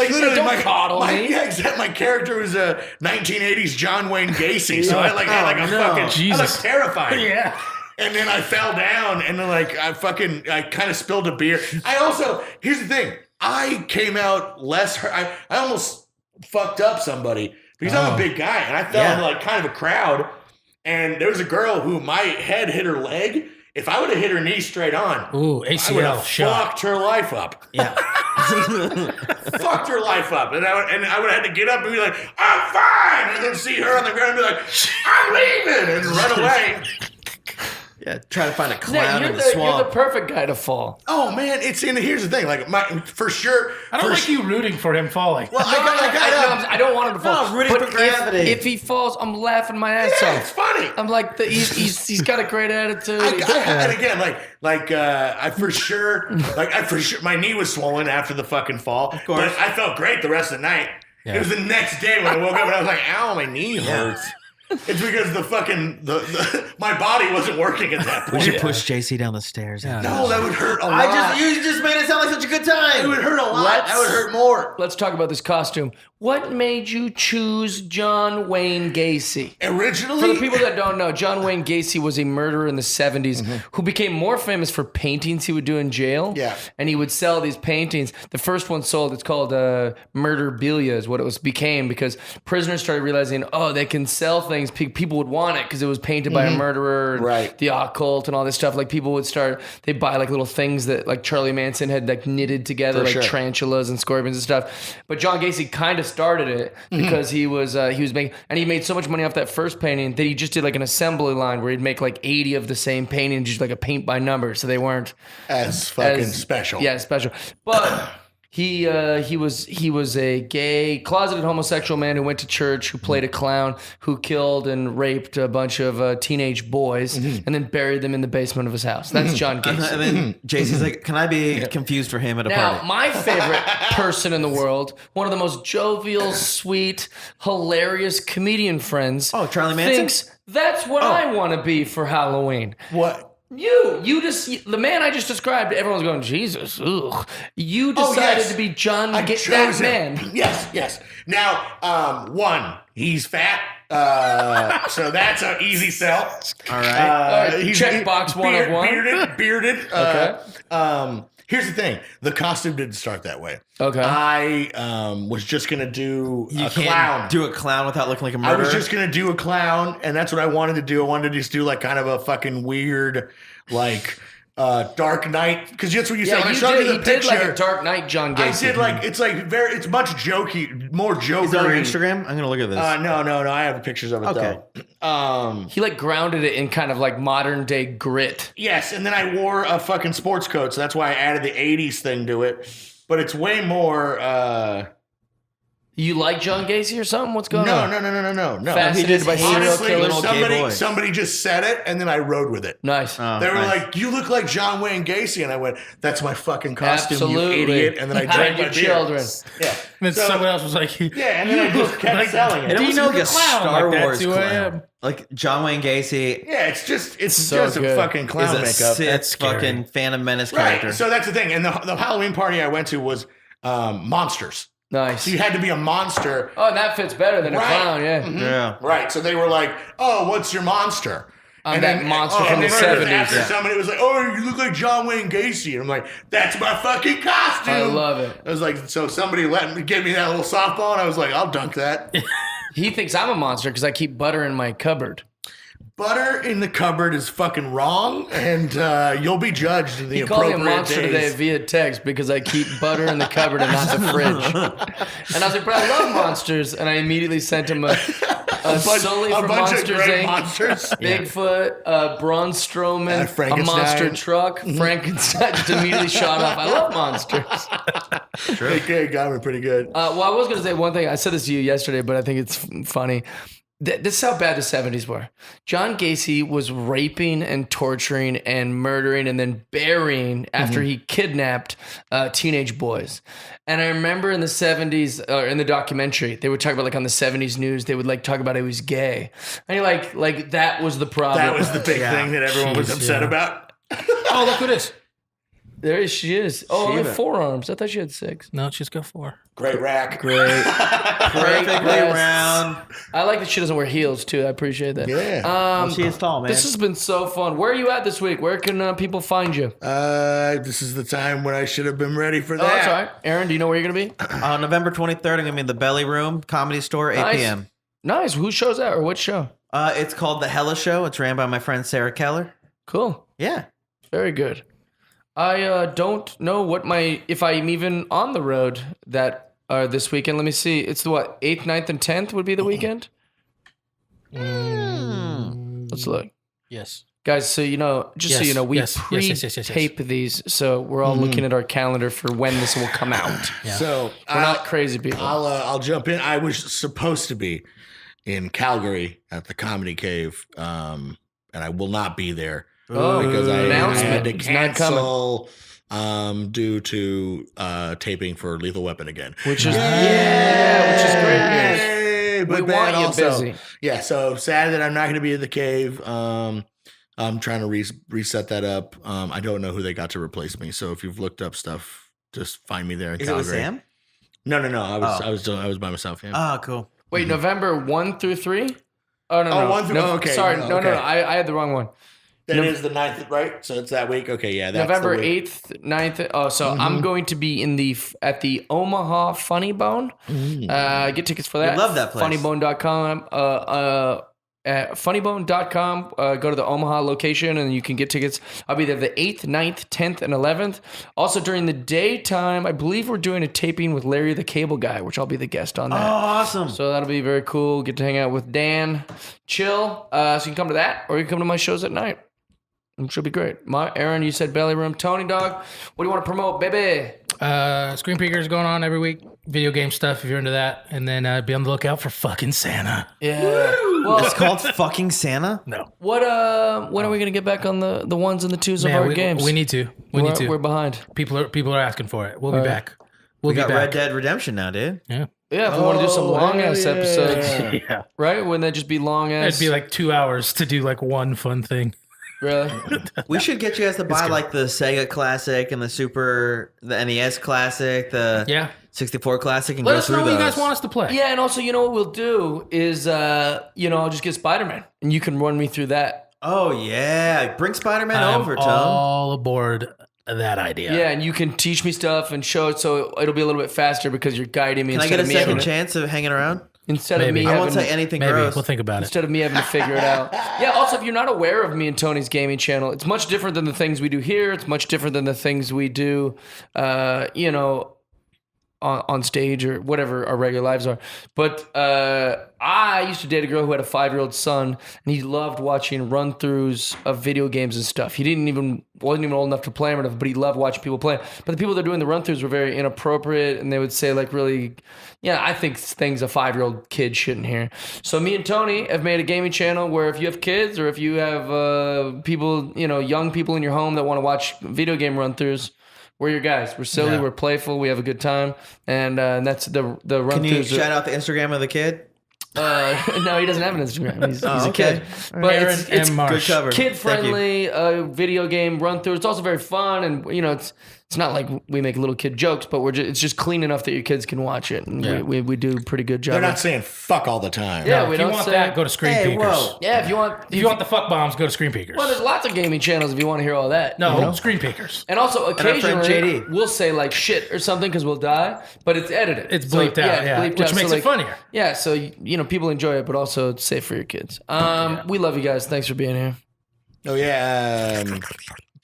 literally, Don't coddle me. Yeah, exactly. My character was a 1980s John Wayne Gacy, so I had like a no. fucking, I Jesus. looked terrifying. Yeah. And then I fell down, and then like I kind of spilled a beer. I also, here's the thing, I came out less hurt. I almost fucked up somebody because I'm a big guy, and I fell into like kind of a crowd, and there was a girl who my head hit her leg, if I would have hit her knee straight on, Ooh, I would ACL have shot. fucked her life up. Yeah. Fucked her life up. And I would have had to get up and be like, I'm fine. And then see her on the ground and be like, I'm leaving. And run away. Yeah. Try to find a Nick, clown in you're the the swamp. perfect guy to fall. Oh, man. Here's the thing. Like, for sure. I don't like you rooting for him falling. Well, I don't want him to fall. No, rooting but for gravity. If he falls, I'm laughing my ass yeah, off. it's funny. I'm like, he's got a great attitude. And again, I for sure, my knee was swollen after the fucking fall. Of course. But I felt great the rest of the night. Yeah. It was the next day when I woke up and I was like, ow, my knee hurts. It's because my body wasn't working at that point. Would you push JC down the stairs? Yeah. No, that would hurt a lot. You just made it sound like such a good time. It would hurt a lot. That would hurt more. Let's talk about this costume. What made you choose John Wayne Gacy? Originally, For the people that don't know, John Wayne Gacy was a murderer in the 70s who became more famous for paintings he would do in jail. Yeah. And he would sell these paintings. The first one sold, it's called Murderbilia is what it became because prisoners started realizing, they can sell things. People would want it because it was painted by a murderer. And Right. the occult and all this stuff. Like people would they'd buy like little things that like Charlie Manson had like knitted together, For like sure. tarantulas and scorpions and stuff. But John Gacy kind of started it because he was making, and he made so much money off that first painting that he just did like an assembly line where he'd make like 80 of the same painting, just like a paint by number, so they weren't as fucking special. Yeah, special. But he was a gay, closeted homosexual man who went to church, who played a clown, who killed and raped a bunch of teenage boys, and then buried them in the basement of his house. That's John Gacy. And then JC's like, can I be confused for him at a Now, party? my favorite person in the world, one of the most jovial, sweet, hilarious comedian friends. Oh, Charlie Manson? Thinks that's what I want to be for Halloween. What? The man I just described, everyone's going, Jesus, ugh. You decided to be John I that chose him. man. Yes. Now, one, he's fat. So that's an easy sell. All right. Check box one of one. Bearded. Okay. Here's the thing. The costume didn't start that way. Okay. I was just going to do You a can't clown. do a clown without looking like a I murderer. was just going to do a clown, and that's what I wanted to do. I wanted to just do like kind of a fucking weird, like, Dark Knight. Because that's what you said. Yeah, When I showed you the you did like picture, a Dark Knight John I Gacy. did like, it's much jokey, more jokery. Is that on your Instagram? I'm going to look at this. No. I have pictures of it Okay. though. He like grounded it in kind of like modern day grit. Yes, and then I wore a fucking sports coat, so that's why I added the 80s thing to it. But it's way more. You like John Gacy or something? What's going on? No. Fascinated by serial Honestly, killers. gay boy. somebody just said it, and then I rode with it. Nice. Oh, They were nice. like, "You look like John Wayne Gacy," and I went, "That's my fucking costume, Absolutely. you idiot!" And then I drank Your my beer. children. Yeah, And then So- someone else was like, yeah, and then I just kept selling It it. Do you almost know like the a clown? Star Like, that's Wars who I clown. am. Like John Wayne Gacy Yeah, it's just So a good. fucking clown is a makeup. Sith scary. fucking Phantom Menace Right. character. So that's the thing. And the Halloween party I went to was monsters. Nice. So you had to be a monster. Oh, and that fits better than a Right. clown, yeah. Yeah. Right. So they were like, "Oh, what's your monster?" I'm that monster from and the then 70s. After Yeah. somebody was like, "Oh, you look like John Wayne Gacy," and I'm like, "That's my fucking costume." I love it. I was like, so somebody gave me that little softball, and I was like, "I'll dunk that." He thinks I'm a monster because I keep butter in my cupboard. Butter in the cupboard is fucking wrong, and you'll be judged in the He called me a appropriate monster days. today via text because I keep butter in the cupboard and not the fridge. And I was like, but I love monsters. And I immediately sent him a Sully from bunch of Monsters, great Inc., monsters. Bigfoot, Braun Strowman, a Frankenstein. monster truck, Frankenstein just immediately shot off. I love monsters. Okay, got me pretty good. Well, I was going to say one thing. I said this to you yesterday, but I think it's funny. This is how bad the 70s were. John Gacy was raping and torturing and murdering and then burying after he kidnapped teenage boys. And I remember in the 70s, or in the documentary, they would talk about like on the 70s news, they would like talk about he was gay. And you're like that was the problem. That was the big thing that everyone was Jeez, upset yeah. about. oh, look who this. There she is. Oh, only Shiva. 4 arms. I thought she had 6. No, she's got 4. Great rack. Great. Perfectly breasts. round. I like that she doesn't wear heels too. I appreciate that. Yeah. Well, she is tall, man. This has been so fun. Where are you at this week? Where can people find you? This is the time when I should have been ready for that. Oh, that's all right. Aaron, do you know where you're going to be? November 23rd, I'm going to be in the Belly Room Comedy Store, 8 Nice. p.m. Nice. Who shows that or what show? It's called The Hella Show. It's ran by my friend Sarah Keller. Cool. Yeah. Very good. I don't know if I'm even on the road this weekend. Let me see. It's the 8th, 9th, and 10th would be the weekend. Let's look. Yes. Guys, so just so you know, we pre-tape these, so we're all looking at our calendar for when this will come out. Yeah. So We're not crazy people. I'll jump in. I was supposed to be in Calgary at the Comedy Cave, and I will not be there because I had to It's not coming. cancel due to taping for Lethal Weapon again. Which is great news. Yay! But We then want you also, busy. Yeah, so sad that I'm not going to be in the cave. I'm trying to reset that up. I don't know who they got to replace me. So if you've looked up stuff, just find me there in Is Calgary. it with Sam? No. I was by myself. Yeah. Oh, cool. Wait, November 1 through 3? Oh, no. 1 through. No, Okay. sorry. No. No. I had the wrong one. That is the 9th, right? So it's that week. Okay, yeah. That's November the week. 8th, 9th. Oh, so I'm going to be at the Omaha Funny Bone. Get tickets for that. We love that place. Funnybone.com. At funnybone.com, go to the Omaha location and you can get tickets. I'll be there the 8th, 9th, 10th, and 11th. Also during the daytime, I believe we're doing a taping with Larry the Cable Guy, which I'll be the guest on Oh, that. awesome. So that'll be very cool. Get to hang out with Dan. Chill. So you can come to that or you can come to my shows at night. It should be great. Aaron, you said Belly Room. Tony Dog, what do you want to promote, baby? Screen Peekers going on every week. Video game stuff if you're into that. And then be on the lookout for fucking Santa. Yeah. Well, It's called fucking Santa? No. when are we going to get back on the ones and the twos of our games? We need to. We're behind. People are asking for it. We'll be back. We'll We be got back. Red Dead Redemption now, dude. Yeah. Yeah, if we want to do some long ass yeah. episodes, Yeah. right? Wouldn't that just be long ass? It'd be like 2 hours to do like one fun thing. Really? We should get you guys to buy like the Sega Classic and the NES Classic, the 64 Classic, and Let go us know through what you those. guys want us to play. Yeah, and also, you know what we'll do is, I'll just get Spider-Man, and you can run me through that. Oh, yeah. Bring Spider-Man I'm over, Tom. all aboard that idea. Yeah, and you can teach me stuff and show it, so it'll be a little bit faster because you're guiding me. Can I instead get a of me second having to- chance of hanging around? Instead of Maybe. me I having won't say anything Maybe. gross. We'll think about it. instead of me having to figure it out. Yeah, also, if you're not aware of me and Tony's gaming channel, it's much different than the things we do here. It's much different than the things we do, on stage or whatever our regular lives are. But I used to date a girl who had a 5-year-old son, and he loved watching run-throughs of video games and stuff. He wasn't even old enough to play them or enough, but he loved watching people play. But the people that are doing the run-throughs were very inappropriate, and they would say like really, I think things a 5-year-old kid shouldn't hear. So me and Tony have made a gaming channel where if you have kids or if you have people, young people in your home that want to watch video game run-throughs, we're your guys. We're silly. We're playful. We have a good time, and that's the run-throughs. Can you shout out the Instagram of the kid? No, he doesn't have an Instagram. He's a okay. kid. But Aaron it's and Marsh. Good cover. kid-friendly video game run-through. It's also very fun, and it's not like we make little kid jokes, but it's just clean enough that your kids can watch it, and we do a pretty good job. They're not saying fuck all the time. Yeah, we If you don't want say that, go to Screen Hey, Peekers. whoa. Yeah, if you want the fuck bombs, go to Screen Peekers. well, there's lots of gaming channels if you want to hear all that. No, Screen Peekers. And also, our friend occasionally, JD. we'll say like shit or something because we'll die, but it's edited. It's bleeped out, yeah, bleeped which out. makes it funnier. Yeah, so, people enjoy it, but also it's safe for your kids. We love you guys. Thanks for being here. Oh yeah.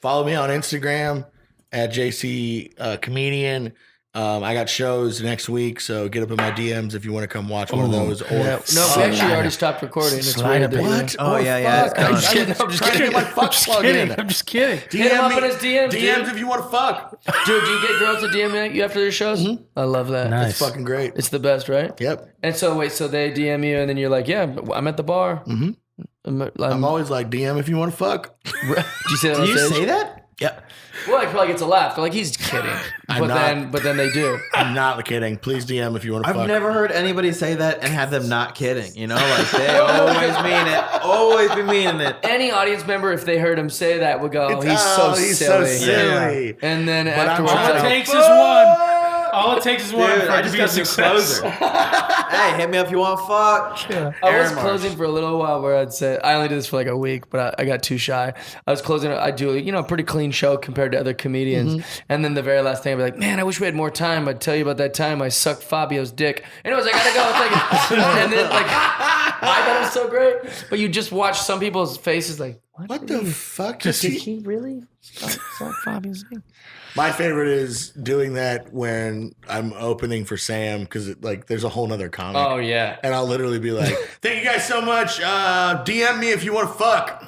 Follow me on Instagram at JC Comedian. I got shows next week, so get up in my DMs if you want to come watch one of those. Or No, we actually already stopped recording. It's Slide weird a bit. that you- Oh, yeah. It's I'm done. just kidding. I'm just kidding. My fuck plug in. I'm just kidding. Hit him up in his DMs, DMs dude. if you want to fuck. Dude, do you get girls to DM you after their shows? I love that. Nice. It's fucking great. It's the best, right? Yep. And so they DM you, and then you're like, yeah, I'm at the bar. Mm-hmm. I'm always like, DM if you want to fuck. Do you say that? Do on you stage? say that? Yep. Well, it probably gets a laugh. They're like, he's kidding. I'm not. But then they do. I'm not kidding. Please DM if you want to fuck. I've never heard anybody say that and have them not kidding. Like they always mean it. Always be meaning it. Any audience member, if they heard him say that, would go, He's so so silly. silly. And then I'm afterwards, All it trying like, takes is one. All it takes is one Dude, for I it to just be a got some success. closer. Hey, hit me up if you want fuck. I was Aaron closing for a little while where I'd say, I only did this for like a week, but I got too shy. I was closing, I do, a pretty clean show compared to other comedians. And then the very last thing, I'd be like, man, I wish we had more time. I'd tell you about that time I sucked Fabio's dick. Anyways, I gotta go. Thank you. And then I thought it was so great. But you just watch some people's faces like, What the fuck? Did he really start Fabian Singh? My favorite is doing that when I'm opening for Sam because there's a whole nother comic. Oh yeah. And I'll literally be like, "Thank you guys so much. DM me if you want to fuck."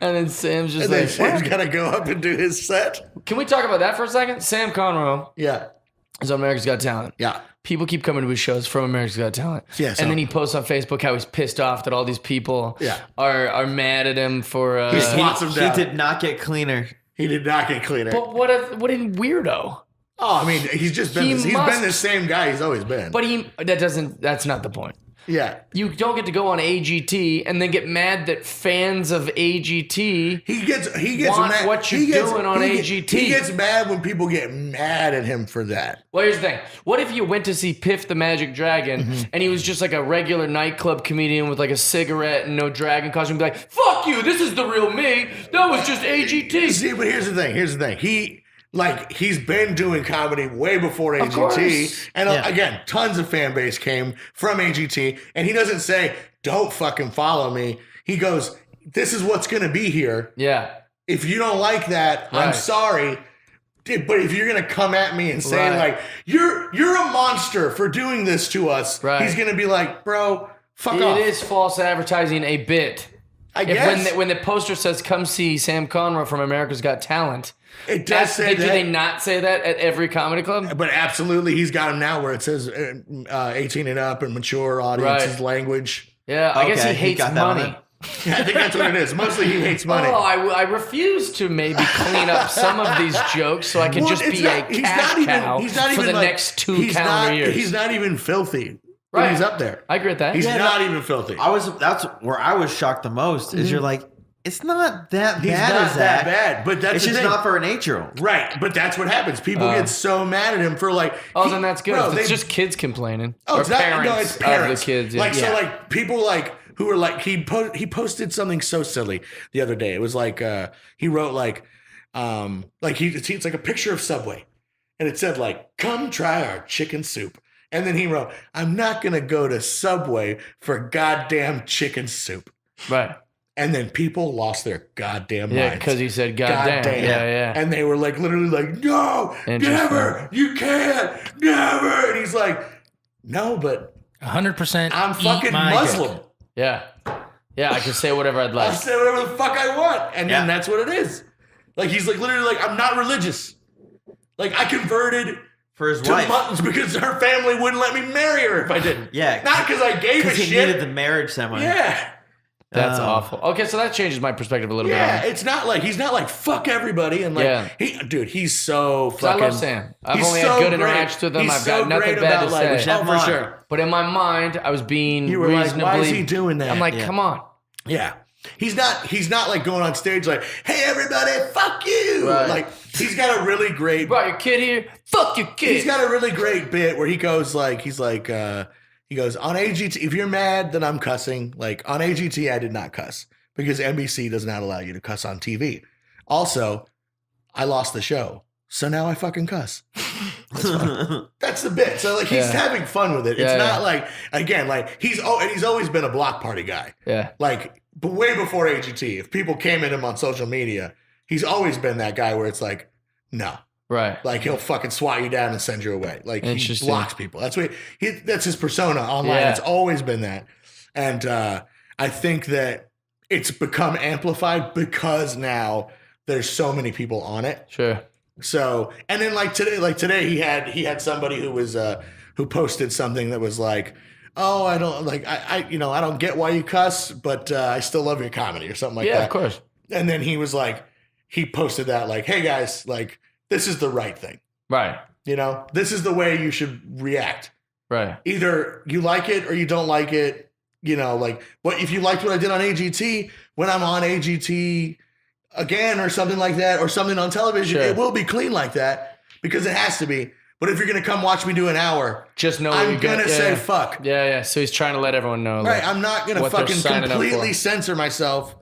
And then Sam's just And then like, Sam's "What?" got to go up and do his set. Can we talk about that for a second? Sam Conroe Yeah. is on America's Got Talent. Yeah. People keep coming to his shows from America's Got Talent. Yeah, so- and then he posts on Facebook how he's pissed off that all these people Yeah. are mad at him for. He swats him He down. did not get cleaner. He did not get cleaner. But what a weirdo. Oh, I mean, he's just been he's been the same guy he's always been. But that's not the point. yeah. You don't get to go on AGT and then get mad that fans of AGT He gets want mad. what you're doing on AGT. He gets mad when people get mad at him for that. Well, here's the thing. What if you went to see Piff the Magic Dragon and he was just like a regular nightclub comedian with like a cigarette and no dragon costume? Be like, fuck you, this is the real me. That was just AGT. See, but here's the thing. He's been doing comedy way before AGT. course. And again, tons of fan base came from AGT. And he doesn't say, don't fucking follow me. He goes, this is what's going to be here. Yeah. If you don't like that, I'm Right. sorry. But if you're going to come at me and say, Right. like, you're a monster for doing this to us, Right. he's going to be like, bro, fuck It off. is false advertising a bit. I If guess. when the poster says, come see Sam Conroe from America's Got Talent, it does say do that. they not say that at every comedy club? But absolutely, he's got him now where it says 18 and up and mature audiences Right. language. Yeah, I guess Okay, he he hates got that money. one. Yeah, I think that's what it is. Mostly he hates money. Oh, I refuse to maybe clean up some of these jokes so I can Well, just it's be not- a he's cash not even- cow he's not for even the like- next 2 he's calendar not, years. He's not even filthy when Right. he's up there. I agree with that. He's Yeah. not even filthy. That's where I was shocked the most. Is you're like, it's not that He's bad not as that bad, but that's It's the just thing. not for an 8-year-old. Right, but that's what happens. People get so mad at him for like. Oh, then that's good. Bro, If it's they- just kids complaining. Oh, or it's not, parents, no, it's parents of the kids. Yeah. Like so, like people like who were like he posted something so silly the other day. It was like he wrote like it's like a picture of Subway, and it said like, "Come try our chicken soup." And then he wrote, "I'm not gonna go to Subway for goddamn chicken soup." Right. And then people lost their goddamn Yeah, minds. because he said, God damn. Yeah. And they were like, literally like, no, Interesting. never, you can't, never. And he's like, no, but 100%. I'm eat fucking my Muslim. dick. Yeah. Yeah, I can say whatever I'd I'll like. say whatever the fuck I want. And then Yeah. that's what it is. Like, he's like, literally like, I'm not religious. Like, I converted For his to wife. Muslims because her family wouldn't let me marry her if I didn't. Yeah. Not because I gave a Because he shit. needed the marriage ceremony. Yeah. That's Oh. awful. Okay, so that changes my perspective a little Yeah, bit. it's not like he's not like fuck everybody and like Yeah. he's so 'Cause I fucking. love Sam. I've he's only so had good great. interactions with him. He's I've so got nothing great bad about, to like, say. oh, for Mine. sure. But in my mind, I was being You were like, reasonably. why is he doing that? I'm like, Yeah. come on. Yeah. He's not like going on stage like, hey everybody, fuck you. Right. Like he's got a really great Brought your kid here. Fuck your kid. he's got a really great bit where he goes like he goes on AGT, if you're mad then I'm cussing. Like on AGT I did not cuss because NBC does not allow you to cuss on TV. Also, I lost the show. So now I fucking cuss. That's the bit. So like he's Yeah. having fun with it. It's Yeah, not yeah. like again, like he's always been a block party guy. Yeah. Like, but way before AGT, if people came at him on social media, he's always been that guy where it's like, no, Right. like he'll fucking swat you down and send you away. Like he Interesting. blocks people. That's what that's his persona online. Yeah. It's always been that, and I think that it's become amplified because now there's so many people on it. Sure. So, and then like today he had somebody who was who posted something that was like, oh, I don't like I don't get why you cuss, but I still love your comedy or something like Yeah, that. of course. And then he was like, he posted that like, hey guys, like this is the right thing. Right. You know, this is the way you should react. Right. Either you like it or you don't like it. You know, like what if you liked what I did on AGT, when I'm on AGT again or something like that, or something on television, Sure. it will be clean like that because it has to be. But if you're gonna come watch me do an hour, Just know what I'm you're gonna yeah, say yeah. fuck. Yeah, yeah. So he's trying to let everyone know. Right, like, I'm not gonna what they're fucking signing up completely for. censor myself.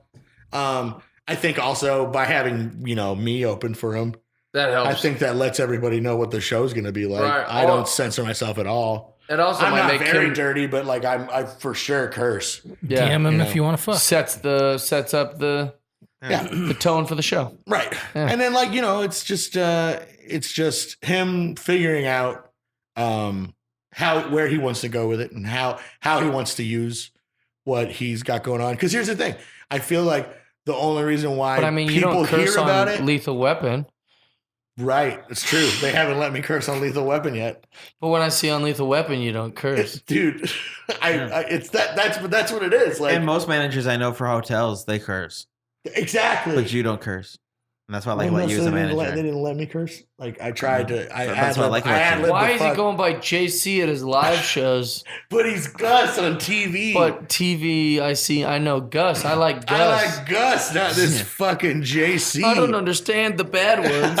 I think also by having me open for him, that helps. I think that lets everybody know what the show's gonna be like. Right. I don't censor myself at all. It also I'm might not make very him dirty, but like I for sure curse. DM him if you want to fuck. sets up the tone for the show. Right. And then like, it's just him figuring out where he wants to go with it and how he wants to use what he's got going on. Because here's the thing. I feel like the only reason why But I mean, you people don't curse hear about on it. Lethal Weapon. Right. It's true. They haven't let me curse on Lethal Weapon yet. But when I see on Lethal Weapon, you don't curse. Dude, that's what it is. Like And most managers I know for hotels, they curse, exactly. but you don't curse, and that's why I like Well, let you as a they manager. didn't let me curse. Like I tried to. That's what I like about you. Why is he going by JC at his live shows? But he's Gus on TV. But TV, I know Gus. I like Gus. I like Gus, not this fucking JC. I don't understand the bad ones.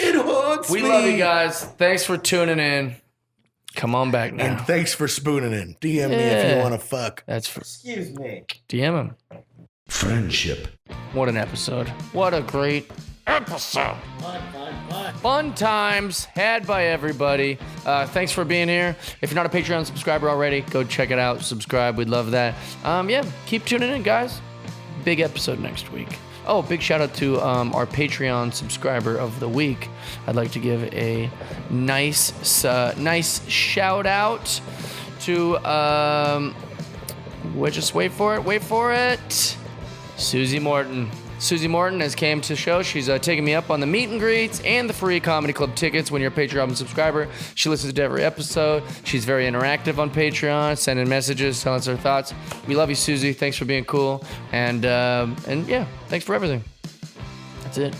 It haunts We me. love you guys. Thanks for tuning in. Come on back now. And thanks for spooning in. DM me if you Yeah. want to fuck. That's for Excuse me. DM him. Friendship. What an episode. What a great episode. Fun times had by everybody. Thanks for being here. If you're not a Patreon subscriber already, go check it out. Subscribe. We'd love that. Keep tuning in, guys. Big episode next week. Oh, big shout out to our Patreon subscriber of the week. I'd like to give a nice shout out to just wait for it. Susie Morton. Susie Morton has came to the show. She's taking me up on the meet and greets and the free comedy club tickets when you're a Patreon subscriber. She listens to every episode. She's very interactive on Patreon, sending messages, telling us her thoughts. We love you, Susie. Thanks for being cool. And yeah, thanks for everything. That's it.